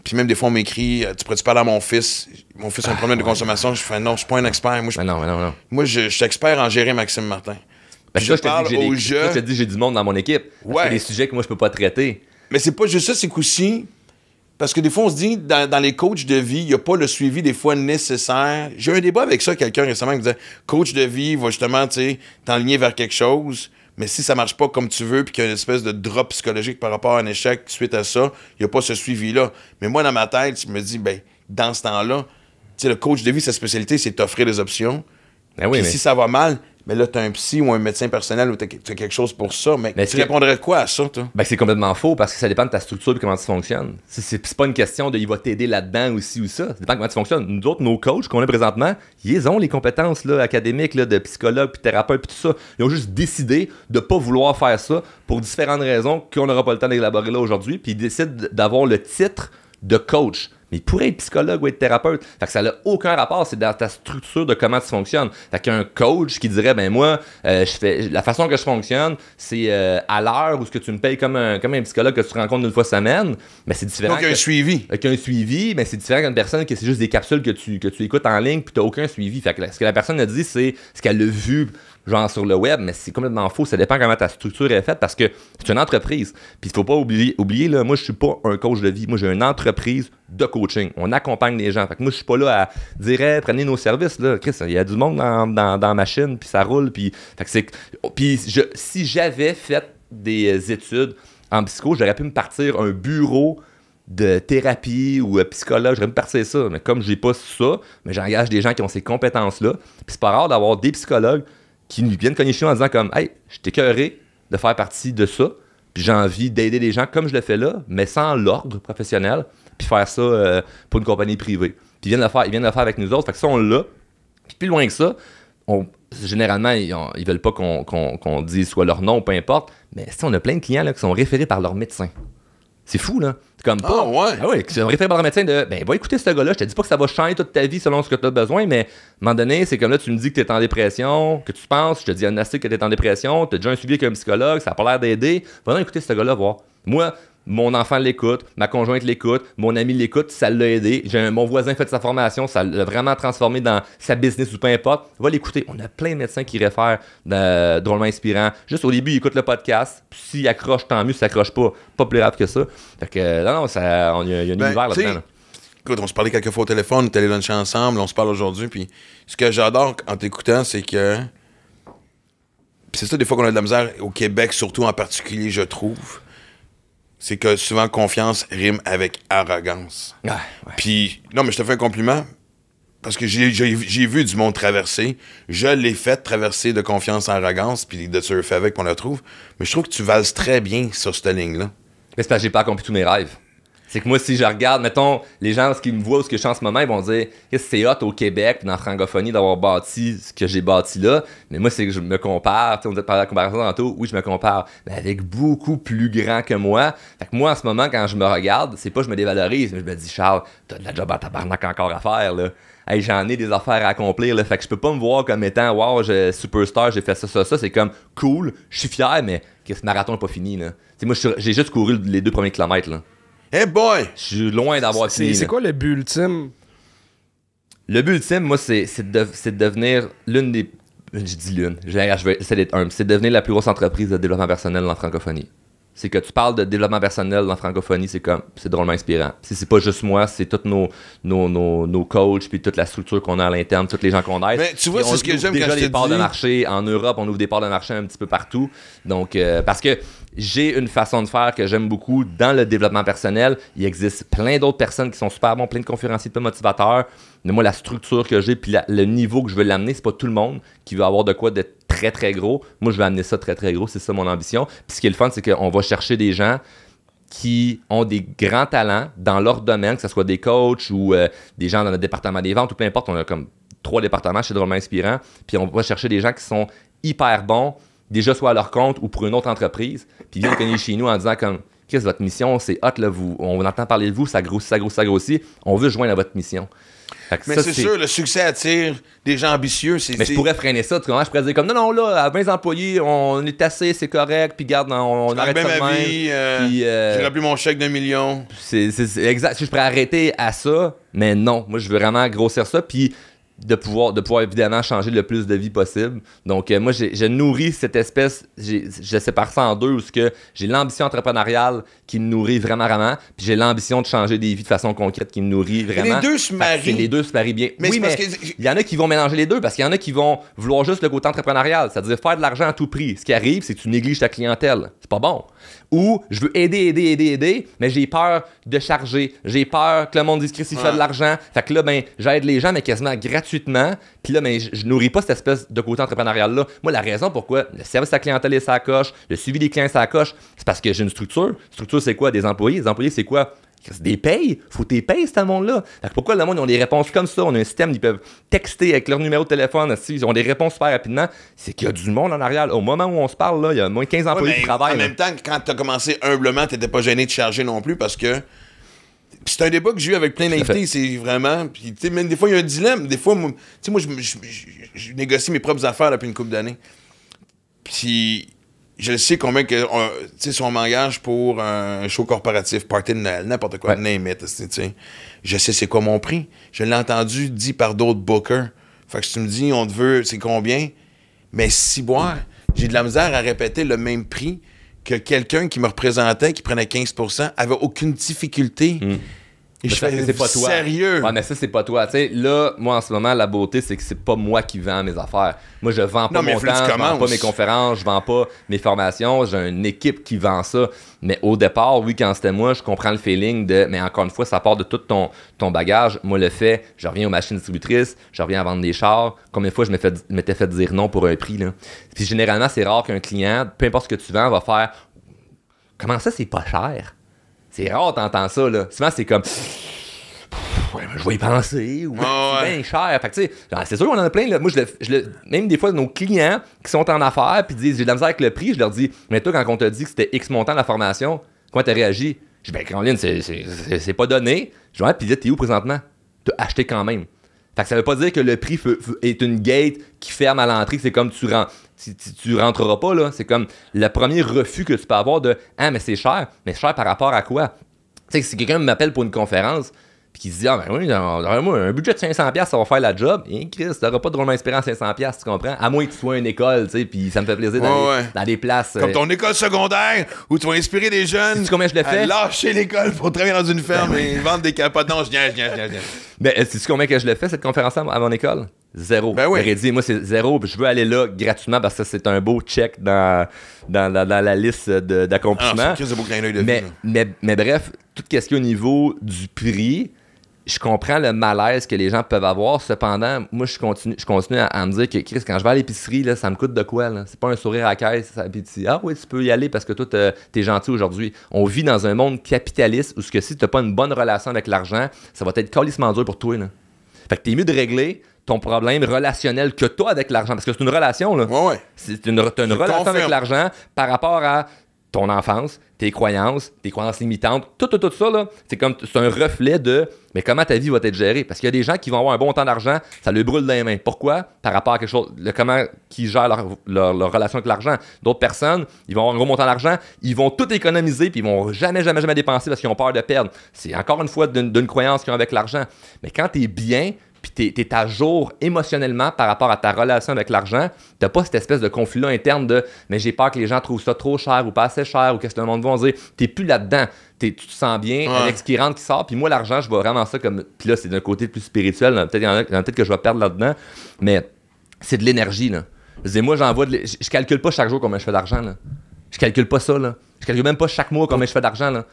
Puis même des fois, on m'écrit tu pourrais-tu parler à mon fils? Mon fils a un problème de consommation. Je fais non, je suis pas un expert. Moi, non. Moi, je suis expert en gérer Maxime Martin. Parce que je te dis j'ai du monde dans mon équipe. Parce que des sujets que moi, je peux pas traiter. Mais c'est pas juste ça, c'est qu'aussi. Parce que des fois, on se dit, dans les coachs de vie, il n'y a pas le suivi des fois nécessaire. J'ai eu un débat avec ça, quelqu'un récemment qui disait coach de vie va justement t'enligner vers quelque chose. Mais si ça marche pas comme tu veux puis qu'il y a une espèce de drop psychologique par rapport à un échec suite à ça, il n'y a pas ce suivi-là. Mais moi, dans ma tête, je me dis, ben, dans ce temps-là, le coach de vie, sa spécialité, c'est t'offrir des options. Ben oui, mais si ça va mal, ben là, t'as un psy ou un médecin personnel ou t'as quelque chose pour ça. Mais tu répondrais quoi à ça, toi? Ben, c'est complètement faux parce que ça dépend de ta structure et comment tu fonctionnes. C'est pas une question de il va t'aider là-dedans aussi ou ça. Ça dépend de comment tu fonctionnes. Nous autres, nos coachs qu'on a présentement, ils ont les compétences là, académiques là, de psychologue, puis thérapeute, puis tout ça. Ils ont juste décidé de pas vouloir faire ça pour différentes raisons qu'on n'aura pas le temps d'élaborer là aujourd'hui. Puis ils décident d'avoir le titre de coach. Mais il pourrait être psychologue ou être thérapeute. Fait que ça n'a aucun rapport, c'est dans ta structure de comment tu fonctionnes. Fait qu'un coach qui dirait, ben moi, la façon que je fonctionne, c'est à l'heure où ce que tu me payes comme un psychologue que tu rencontres une fois semaine, mais c'est différent. Donc, un suivi. Avec un suivi, mais c'est différent qu'une personne que c'est juste des capsules que tu écoutes en ligne puis tu n'as aucun suivi. Fait que ce que la personne a dit, c'est ce qu'elle a vu genre sur le web, mais c'est complètement faux. Ça dépend comment ta structure est faite parce que c'est une entreprise. Puis il faut pas oublier là, moi je suis pas un coach de vie. Moi j'ai une entreprise de coaching. On accompagne les gens. Fait que moi je suis pas là à dire hey, prenez nos services là. Chris, il y a du monde dans la machine puis ça roule puis fait que c'est si j'avais fait des études en psycho, j'aurais pu me partir un bureau de thérapie ou psychologue, j'aurais pu partir ça. Mais comme j'ai pas ça, mais j'engage des gens qui ont ces compétences-là. Puis c'est pas rare d'avoir des psychologues qui viennent cogner chez nous en disant comme « Hey, je suis écœuré de faire partie de ça, puis j'ai envie d'aider les gens comme je le fais là, mais sans l'ordre professionnel, puis faire ça pour une compagnie privée. » Puis ils viennent le faire avec nous autres, fait que ça, on l'a. Puis plus loin que ça, généralement, ils veulent pas qu'on dise soit leur nom ou peu importe, mais si on a plein de clients là, qui sont référés par leur médecin. C'est fou, là. C'est comme pas. Ah ouais? Ah ouais, c'est un référé par le médecin de. Ben, va écouter ce gars-là. Je te dis pas que ça va changer toute ta vie selon ce que tu as besoin, mais à un moment donné, c'est comme là, tu me dis que tu es en dépression, que tu penses, je te diagnostique que tu es en dépression, tu as déjà un suivi avec un psychologue, ça a pas l'air d'aider. Va donc écouter ce gars-là, voir. Moi, mon enfant l'écoute, ma conjointe l'écoute, mon ami l'écoute, ça l'a aidé. Mon voisin fait sa formation, ça l'a vraiment transformé dans sa business ou peu importe. Va l'écouter. On a plein de médecins qui réfèrent drôlement inspirant. Juste au début, ils écoutent le podcast. Puis s'ils accrochent, tant mieux. S'ils accrochent pas plus grave que ça. Fait que il y a un univers là-dedans. Là. Écoute, on se parlait quelques fois au téléphone, on est allé luncher ensemble, on se parle aujourd'hui. Puis ce que j'adore en t'écoutant, c'est que. Puis c'est ça, des fois, qu'on a de la misère au Québec, surtout en particulier, je trouve. C'est que souvent, confiance rime avec arrogance. Ouais. Puis, non, mais je te fais un compliment. parce que j'ai vu du monde traverser. Je l'ai fait traverser de confiance en arrogance, puis de surfer avec, qu'on le trouve. Mais je trouve que tu valses très bien sur cette ligne-là. Mais c'est parce que j'ai pas accompli tous mes rêves. C'est que moi, si je regarde, mettons, les gens, ce qu'ils me voient ou ce que je suis en ce moment, ils vont dire qu'est-ce que c'est hot au Québec, puis dans la francophonie, d'avoir bâti ce que j'ai bâti là. Mais moi, c'est que je me compare. Tu sais, on a parlé de la comparaison tantôt. Oui, je me compare. Mais avec beaucoup plus grand que moi. Fait que moi, en ce moment, quand je me regarde, c'est pas que je me dévalorise, mais je me dis, Charles, t'as de la job à tabarnak encore à faire, là. Hey, j'en ai des affaires à accomplir, là. Fait que je peux pas me voir comme étant, wow, superstar, j'ai fait ça. C'est comme cool, je suis fier, mais que ce marathon n'est pas fini, là. Tu sais, moi, j'ai juste couru les 2 premiers kilomètres, là. Hey boy! Je suis loin d'avoir fini. C'est quoi le but ultime? Le but ultime, moi, c'est de devenir l'une des... Je dis l'une, je vais essayer d'être humble. C'est de devenir la plus grosse entreprise de développement personnel en francophonie. C'est que tu parles de développement personnel en francophonie, c'est drôlement inspirant. C'est pas juste moi, c'est tous nos coachs, puis toute la structure qu'on a à l'interne, tous les gens qu'on aide. Mais tu vois, c'est ce que j'aime quand je te dis. Déjà des parts de marché en Europe, on ouvre des parts de marché un petit peu partout. Donc, parce que j'ai une façon de faire que j'aime beaucoup dans le développement personnel. Il existe plein d'autres personnes qui sont super bons, plein de conférenciers, plein de motivateurs. Mais moi, la structure que j'ai, puis le niveau que je veux l'amener, c'est pas tout le monde qui veut avoir de quoi d'être très, très gros. Moi, je vais amener ça très, très gros. C'est ça mon ambition. Puis ce qui est le fun, c'est qu'on va chercher des gens qui ont des grands talents dans leur domaine, que ce soit des coachs ou des gens dans le département des ventes ou peu importe. On a comme 3 départements chez Drôlement Inspirant. Puis on va chercher des gens qui sont hyper bons, déjà soit à leur compte ou pour une autre entreprise, puis ils viennent cogner chez nous en disant comme « Qu'est-ce que votre mission, c'est hot, là, on entend parler de vous, ça grossit, on veut joindre à votre mission. » Mais ça, c'est sûr, le succès attire des gens ambitieux. Mais je pourrais freiner ça, tu comprends? Je pourrais dire comme non, là, à 20 employés, on est assez, c'est correct, puis garde, on arrête ça de ma vie, j'ai rempli mon chèque d'1 million. C'est exact. Si je pourrais arrêter à ça, mais non, moi je veux vraiment grossir ça, puis de pouvoir évidemment changer le plus de vie possible. Donc moi je nourris cette espèce, je sépare ça en deux, où j'ai l'ambition entrepreneuriale qui me nourrit vraiment, puis j'ai l'ambition de changer des vies de façon concrète qui me nourrit vraiment. Les deux se marient. Les deux se marient bien. Mais oui, mais il y en a qui vont mélanger les deux, parce qu'il y en a qui vont vouloir juste le côté entrepreneurial, c'est-à-dire faire de l'argent à tout prix. Ce qui arrive, c'est que tu négliges ta clientèle. C'est pas bon. Ou je veux aider, mais j'ai peur de charger. J'ai peur que le monde dise qu'il fait de l'argent. Fait que là, ben, j'aide les gens, mais quasiment gratuitement. Puis là, ben, je nourris pas cette espèce de côté entrepreneurial-là. Moi, la raison pourquoi le service à la clientèle est sa coche, le suivi des clients est sa coche, c'est parce que j'ai une structure. Structure, c'est quoi? Des employés. Les employés, c'est quoi? Des payes, faut t'es payes, ce monde-là. Pourquoi le monde, ils ont des réponses comme ça? On a un système, ils peuvent texter avec leur numéro de téléphone, ils ont des réponses super rapidement. C'est qu'il y a du monde en arrière. Au moment où on se parle, là, il y a moins de 15 employés qui travaillent. En même temps, quand tu as commencé humblement, tu n'étais pas gêné de charger non plus parce que. Puis c'est un débat que j'ai eu avec plein d'invités, c'est vraiment. Puis, tu sais, même des fois, il y a un dilemme. Des fois, moi, je négocie mes propres affaires depuis une couple d'années. Puis. Je sais combien que, tu sais, si on m'engage pour un show corporatif, party de Noël, n'importe quoi, name it, tu sais, je sais c'est quoi mon prix. Je l'ai entendu dit par d'autres bookers. Fait que si tu me dis, on te veut, c'est combien? Mais si boire, j'ai de la misère à répéter le même prix que quelqu'un qui me représentait, qui prenait 15%, avait aucune difficulté. Et je fais, c'est pas toi. Sérieux? Ouais, mais ça, c'est pas toi. Tu sais, là, moi, en ce moment, la beauté, c'est que c'est pas moi qui vends mes affaires. Moi, je vends pas mon temps, je vends pas mes conférences, je vends pas mes formations. J'ai une équipe qui vend ça. Mais au départ, oui, quand c'était moi, je comprends le feeling de... Mais encore une fois, ça part de tout ton bagage. Moi, le fait, je reviens aux machines distributrices, je reviens à vendre des chars. Combien de fois je m'étais fait dire non pour un prix, là? Puis généralement, c'est rare qu'un client, peu importe ce que tu vends, va faire « Comment ça, c'est pas cher? » C'est rare, t'entends ça, là. Souvent, c'est comme... Ouais, je vais y penser, ou c'est bien cher. Fait que, tu sais, c'est sûr qu'on en a plein, là. Moi, même des fois, nos clients qui sont en affaires, puis disent, j'ai de la misère avec le prix, je leur dis, mais toi, quand on t'a dit que c'était X montant la formation, comment t'as réagi? Je dis, ben, Caroline, c'est pas donné. Je dis, ouais, puis là, t'es où présentement? T'as acheté quand même. Fait que ça veut pas dire que le prix est une gate qui ferme à l'entrée, que c'est comme tu rentreras pas, là. C'est comme le premier refus que tu peux avoir de « Ah, mais c'est cher. » Mais cher par rapport à quoi? Tu sais, si quelqu'un m'appelle pour une conférence, puis qu'il se dit « Ah, ben oui, moi, un budget de 500$, ça va faire la job. » Et Chris, t'auras pas drôlement inspirant 500$, tu comprends? À moins que tu sois une école, tu sais, puis ça me fait plaisir d'aller dans des places... Comme ton école secondaire, où tu vas inspirer des jeunes sais-tu combien je le fais? À lâcher l'école pour travailler dans une ferme et vendre des capotes. Non, je viens. Ben, sais-tu combien que je le fais, cette conférence-là, à mon école? 0. Ben oui. J'aurais dit, moi, c'est 0, puis je veux aller là gratuitement parce que c'est un beau check dans la liste d'accomplissement. C'est un beau clin d'œil de vie. Mais bref, tout ce qui est au niveau du prix, je comprends le malaise que les gens peuvent avoir. Cependant, moi, je continue à me dire que, Chris, quand je vais à l'épicerie, là, ça me coûte de quoi? Là? C'est pas un sourire à la caisse. Puis tu dis, ah oui, tu peux y aller parce que toi, t'es gentil aujourd'hui. On vit dans un monde capitaliste où si t'as pas une bonne relation avec l'argent, ça va être calissement dur pour toi. Là. Fait que t'es mieux de régler ton problème relationnel que toi avec l'argent. Parce que c'est une relation. Là. Ouais. T'as une relation confirme. avec l'argent par rapport à ton enfance, tes croyances limitantes, tout ça, là, c'est un reflet de mais comment ta vie va être gérée. Parce qu'il y a des gens qui vont avoir un bon temps d'argent, ça leur brûle dans les mains. Pourquoi? Par rapport à quelque chose, comment ils gèrent leur relation avec l'argent. D'autres personnes, ils vont avoir un gros montant d'argent, ils vont tout économiser, puis ils vont jamais dépenser parce qu'ils ont peur de perdre. C'est encore une fois d'une croyance qu'ils ont avec l'argent. Mais quand tu es bien, puis t'es à jour émotionnellement par rapport à ta relation avec l'argent, t'as pas cette espèce de conflit-là interne de « mais j'ai peur que les gens trouvent ça trop cher ou pas assez cher ou qu'est-ce que le monde va dire ». T'es plus là-dedans. Tu te sens bien avec ce qui rentre, qui sort. Puis moi, l'argent, je vois vraiment ça comme... Puis là, c'est d'un côté plus spirituel. Peut-être il y en a peut-être que je vais perdre là-dedans, mais c'est de l'énergie, là. Je dis, moi, je calcule pas chaque jour combien je fais d'argent, là. Je calcule pas ça, là. Je calcule même pas chaque mois combien je fais d'argent, là.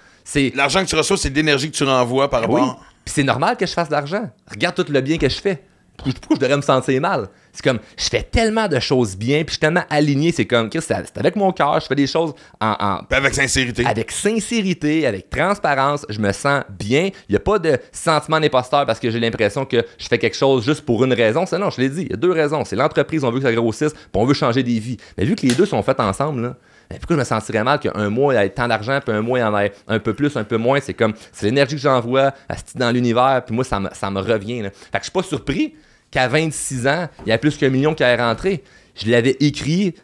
L'argent que tu reçois, c'est de l'énergie que tu renvoies par rapport... Oui. Puis c'est normal que je fasse de l'argent. Regarde tout le bien que je fais. Pourquoi je devrais me sentir mal? C'est comme, je fais tellement de choses bien, puis je suis tellement aligné. C'est comme, c'est avec mon cœur, je fais des choses avec sincérité. Avec sincérité, avec transparence, je me sens bien. Il n'y a pas de sentiment d'imposteur parce que j'ai l'impression que je fais quelque chose juste pour une raison. C'est non, je l'ai dit, il y a deux raisons. C'est l'entreprise, on veut que ça grossisse, puis on veut changer des vies. Mais vu que les deux sont faits ensemble, là, pourquoi je me sentirais mal qu'un mois il y ait tant d'argent, puis un mois il y en ait un peu plus, un peu moins? C'est comme, c'est l'énergie que j'envoie dans l'univers, puis moi, ça me revient. Là. Fait que je suis pas surpris qu'à 26 ans, il y a plus qu'1 million qui est rentré. Je l'avais écrit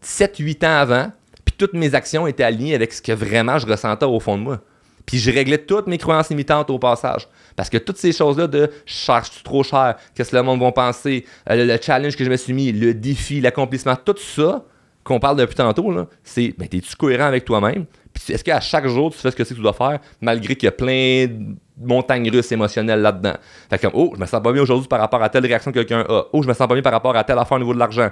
7-8 ans avant, puis toutes mes actions étaient alignées avec ce que vraiment je ressentais au fond de moi. Puis je réglais toutes mes croyances limitantes au passage. Parce que toutes ces choses-là de « je cherche trop cher », « qu'est-ce que le monde va penser », le challenge que je me suis mis, le défi, l'accomplissement, tout ça qu'on parle depuis tantôt, là, c'est « t'es-tu cohérent avec toi-même? » Puis est-ce qu'à chaque jour, tu fais ce que c'est que tu dois faire, malgré qu'il y a plein de montagnes russes émotionnelles là-dedans? Fait comme, oh, je me sens pas bien aujourd'hui par rapport à telle réaction que quelqu'un a. Oh, je me sens pas bien par rapport à telle affaire au niveau de l'argent.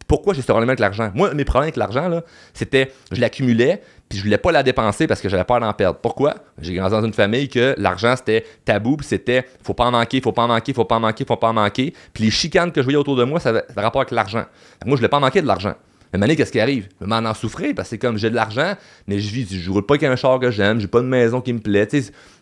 Pourquoi j'ai ce problème avec l'argent? Moi, mes problèmes avec l'argent, là, c'était, je l'accumulais, puis je voulais pas la dépenser parce que j'avais peur d'en perdre. Pourquoi? J'ai grandi dans une famille que l'argent, c'était tabou, puis c'était, faut pas en manquer, faut pas en manquer, faut pas en manquer, faut pas en manquer. Puis les chicanes que je voyais autour de moi, ça avait rapport avec l'argent. Moi, je voulais pas manquer de l'argent. Mais maintenant, qu'est-ce qui arrive? Je m'en en souffrir parce que c'est comme j'ai de l'argent, mais je roule pas avec un char que j'aime, j'ai pas de maison qui me plaît,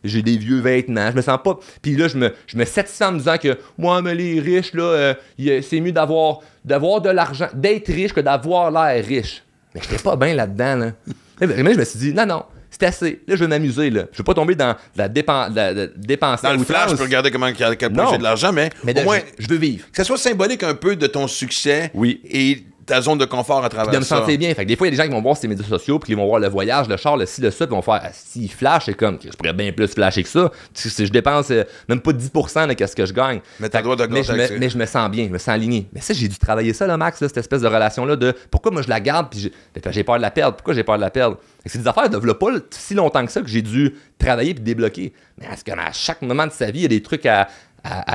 j'ai des vieux vêtements, je me sens pas. Puis là, je me satisfais en me disant que moi, mais les riches, là, c'est mieux d'avoir de l'argent, d'être riche que d'avoir l'air riche. Mais j'étais pas bien là-dedans, là. Mais je me suis dit, non, c'est assez. Là, je vais m'amuser, là. Je veux pas tomber dans la dépense. Dans le flash, je peux regarder quel point j'ai de l'argent, mais au moins, je veux vivre. Que ça soit symbolique un peu de ton succès. Oui. Et ta zone de confort à travers de me sentir bien. Fait que des fois, il y a des gens qui vont voir ces médias sociaux, puis ils vont voir le voyage, le char, le ci, le ça, puis ils vont faire si flash, c'est comme, je pourrais bien plus flasher que ça. Si je dépense même pas 10% de ce que je gagne. Mais t'as le droit de gagner. Mais je me sens bien, je me sens aligné. Mais ça, j'ai dû travailler ça, là, Max, là, cette espèce de relation-là de pourquoi moi je la garde, puis j'ai peur de la perdre. Pourquoi j'ai peur de la perdre? C'est des affaires de pas si longtemps que ça que j'ai dû travailler puis débloquer. Mais est-ce qu'à chaque moment de sa vie, il y a des trucs à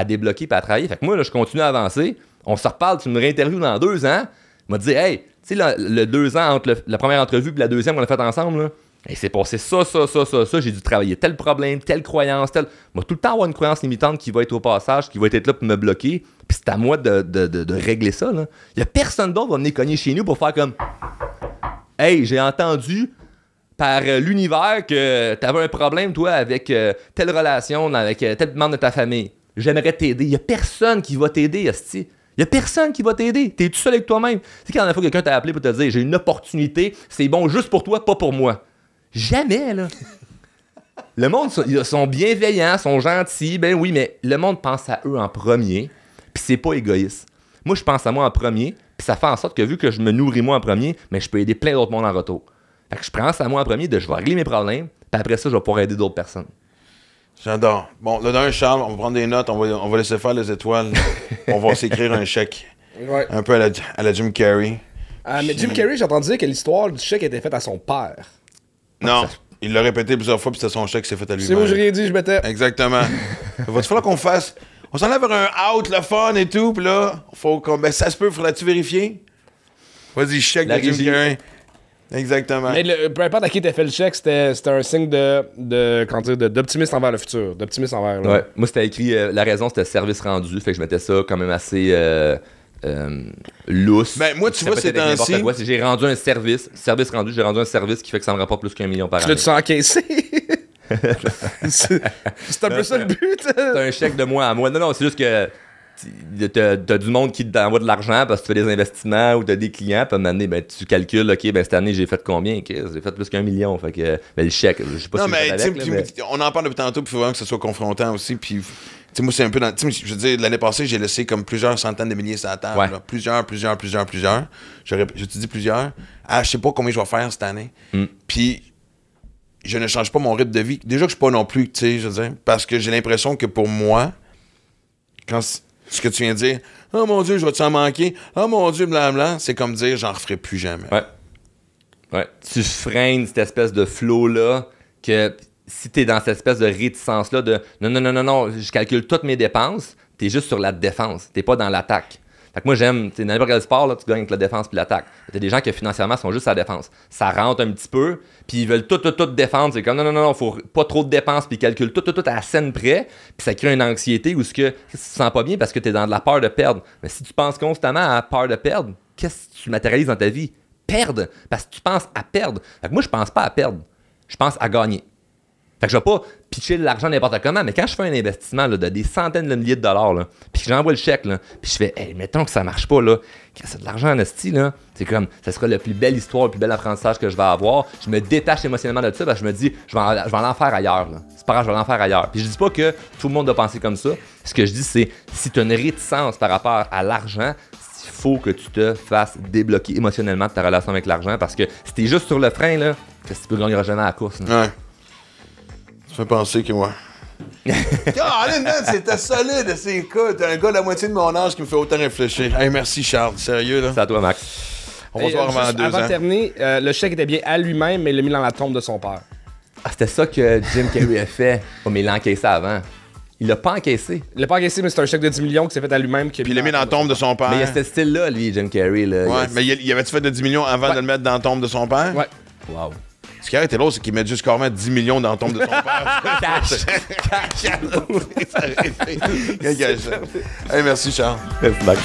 débloquer puis à travailler. Fait que moi, là, je continue à avancer. On se reparle, tu me réinterviews dans 2 ans. M'a dit, hey, tu sais, le 2 ans entre la première entrevue et la deuxième qu'on a faite ensemble, là, hey, c'est passé ça, j'ai dû travailler tel problème, telle croyance, Moi, tout le temps avoir une croyance limitante qui va être au passage, qui va être là pour me bloquer, puis c'est à moi de régler ça, là. Il y a personne d'autre qui va venir cogner chez nous pour faire comme, hey, j'ai entendu par l'univers que t'avais un problème, toi, avec telle relation, avec tel membre de ta famille. J'aimerais t'aider. Il y a personne qui va t'aider, asti. Il n'y a personne qui va t'aider. T'es tout seul avec toi-même. Tu sais, quand la fois quelqu'un t'a appelé pour te dire j'ai une opportunité, c'est bon juste pour toi, pas pour moi. Jamais, là. Le monde, ils sont bienveillants, sont gentils, ben oui, mais le monde pense à eux en premier, puis c'est pas égoïste. Moi, je pense à moi en premier, puis ça fait en sorte que vu que je me nourris moi en premier, mais je peux aider plein d'autres mondes en retour. Fait que je pense à moi en premier, je vais régler mes problèmes, puis après ça, je vais pouvoir aider d'autres personnes. J'adore. Bon, là, d'un Charles, on va prendre des notes, on va laisser faire les étoiles. On va s'écrire un chèque. Ouais. Un peu à la Jim Carrey. Mais Jim Carrey, j'ai entendu dire que l'histoire du chèque était faite à son père. Non, il l'a répété plusieurs fois, puis c'était son chèque qui s'est fait à lui-même. C'est moi, j'ai rien dit, je m'étais. Exactement. Va-tu falloir qu'on fasse... On s'en allait vers un out, le fun et tout, puis là, faut qu'on... Ben, ça se peut, faudrait-tu vérifier? Vas-y, chèque de Jim Carrey. Exactement. Mais peu importe à qui t'as fait le chèque, c'était un signe d'optimisme envers le futur. D'optimisme envers. Là. Ouais. Moi, c'était écrit, la raison, c'était service rendu. Fait que je mettais ça quand même assez lousse. Ben, moi, tu vois, c'est n'importe ainsi. quoi. Si j'ai rendu un service rendu, j'ai rendu un service qui fait que ça me rapporte plus qu'1 million par Tu année. l'as-tu sens encaissé? C'est un peu ça le but. C'est un chèque de mois à mois. Non, c'est juste que t'as du monde qui t'envoie de l'argent parce que tu fais des investissements ou t'as des clients, puis à un moment donné, ben, tu calcules, OK, ben, cette année, j'ai fait combien? Okay, j'ai fait plus qu'1 million. Fait que, ben, le chèque, je sais pas Non, si mais, avec, là, mais... on en parle depuis tantôt, puis il faut vraiment que ce soit confrontant aussi. Puis, moi, c'est un peu dans. Je veux dire, l'année passée, j'ai laissé comme plusieurs centaines de milliers sur la table. Ouais. Là. Plusieurs. Je te dis plusieurs. Ah, je sais pas combien je vais faire cette année. Puis, je ne change pas mon rythme de vie. Déjà que je suis pas non plus, tu sais, je veux dire, parce que j'ai l'impression que pour moi, quand ce que tu viens de dire, oh mon Dieu, je vais t'en manquer, oh mon Dieu, blablabla, c'est comme dire, j'en referai plus jamais. Ouais. Tu freines cette espèce de flow-là que si t'es dans cette espèce de réticence-là de non, je calcule toutes mes dépenses, t'es juste sur la défense, t'es pas dans l'attaque. Fait que moi, j'aime, tu sais, dans n'importe quel sport, là, tu gagnes avec la défense puis l'attaque. T'as des gens qui financièrement sont juste à la défense. Ça rentre un petit peu, puis ils veulent tout défendre. C'est comme non, faut pas trop de dépenses, puis ils calculent tout à la scène près, puis ça crée une anxiété où tu te sens pas bien parce que t'es dans de la peur de perdre. Mais si tu penses constamment à la peur de perdre, qu'est-ce que tu matérialises dans ta vie? Perdre! Parce que tu penses à perdre. Fait que moi, je pense pas à perdre. Je pense à gagner. Fait que je vais pas pitcher de l'argent n'importe comment, mais quand je fais un investissement là, de des centaines de milliers de dollars, là, puis que j'envoie le chèque, là, puis je fais, hey, mettons que ça marche pas, là, c'est de l'argent en esti, là, c'est comme, ça sera la plus belle histoire, le plus bel apprentissage que je vais avoir. Je me détache émotionnellement de ça, parce que je me dis, je vais en faire ailleurs, là. C'est pas grave, je vais en faire ailleurs. Puis je dis pas que tout le monde doit penser comme ça. Ce que je dis, c'est, si tu as une réticence par rapport à l'argent, il faut que tu te fasses débloquer émotionnellement de ta relation avec l'argent, parce que si t'es juste sur le frein, là, qu'est-ce que tu peux gagner jamais à la course, là. Ouais. Ça fait penser que moi. C'était solide, c'est écoute. T'es un gars de la moitié de mon âge qui me fait autant réfléchir. Hey, merci Charles, sérieux là. C'est à toi, Max. On va se voir avant 2 Avant de ans. terminer, le chèque était bien à lui-même, mais il l'a mis dans la tombe de son père. Ah, c'était ça que Jim Carrey a fait. Oh, mais il l'a encaissé avant. Il l'a pas encaissé. Il l'a pas encaissé, mais c'est un chèque de 10 millions qui s'est fait à lui-même. Puis il l'a mis dans la tombe de son père. Mais il y a ce style-là, lui, Jim Carrey. Là. Ouais, mais il avait-tu fait de 10 millions avant de le mettre dans la tombe de son père? Ouais. Wow. Ce qui arrête l'autre, c'est qu'il met juste carrément 10 millions dans la tombe de son père. Cash. Hey, merci Charles. Merci, Max.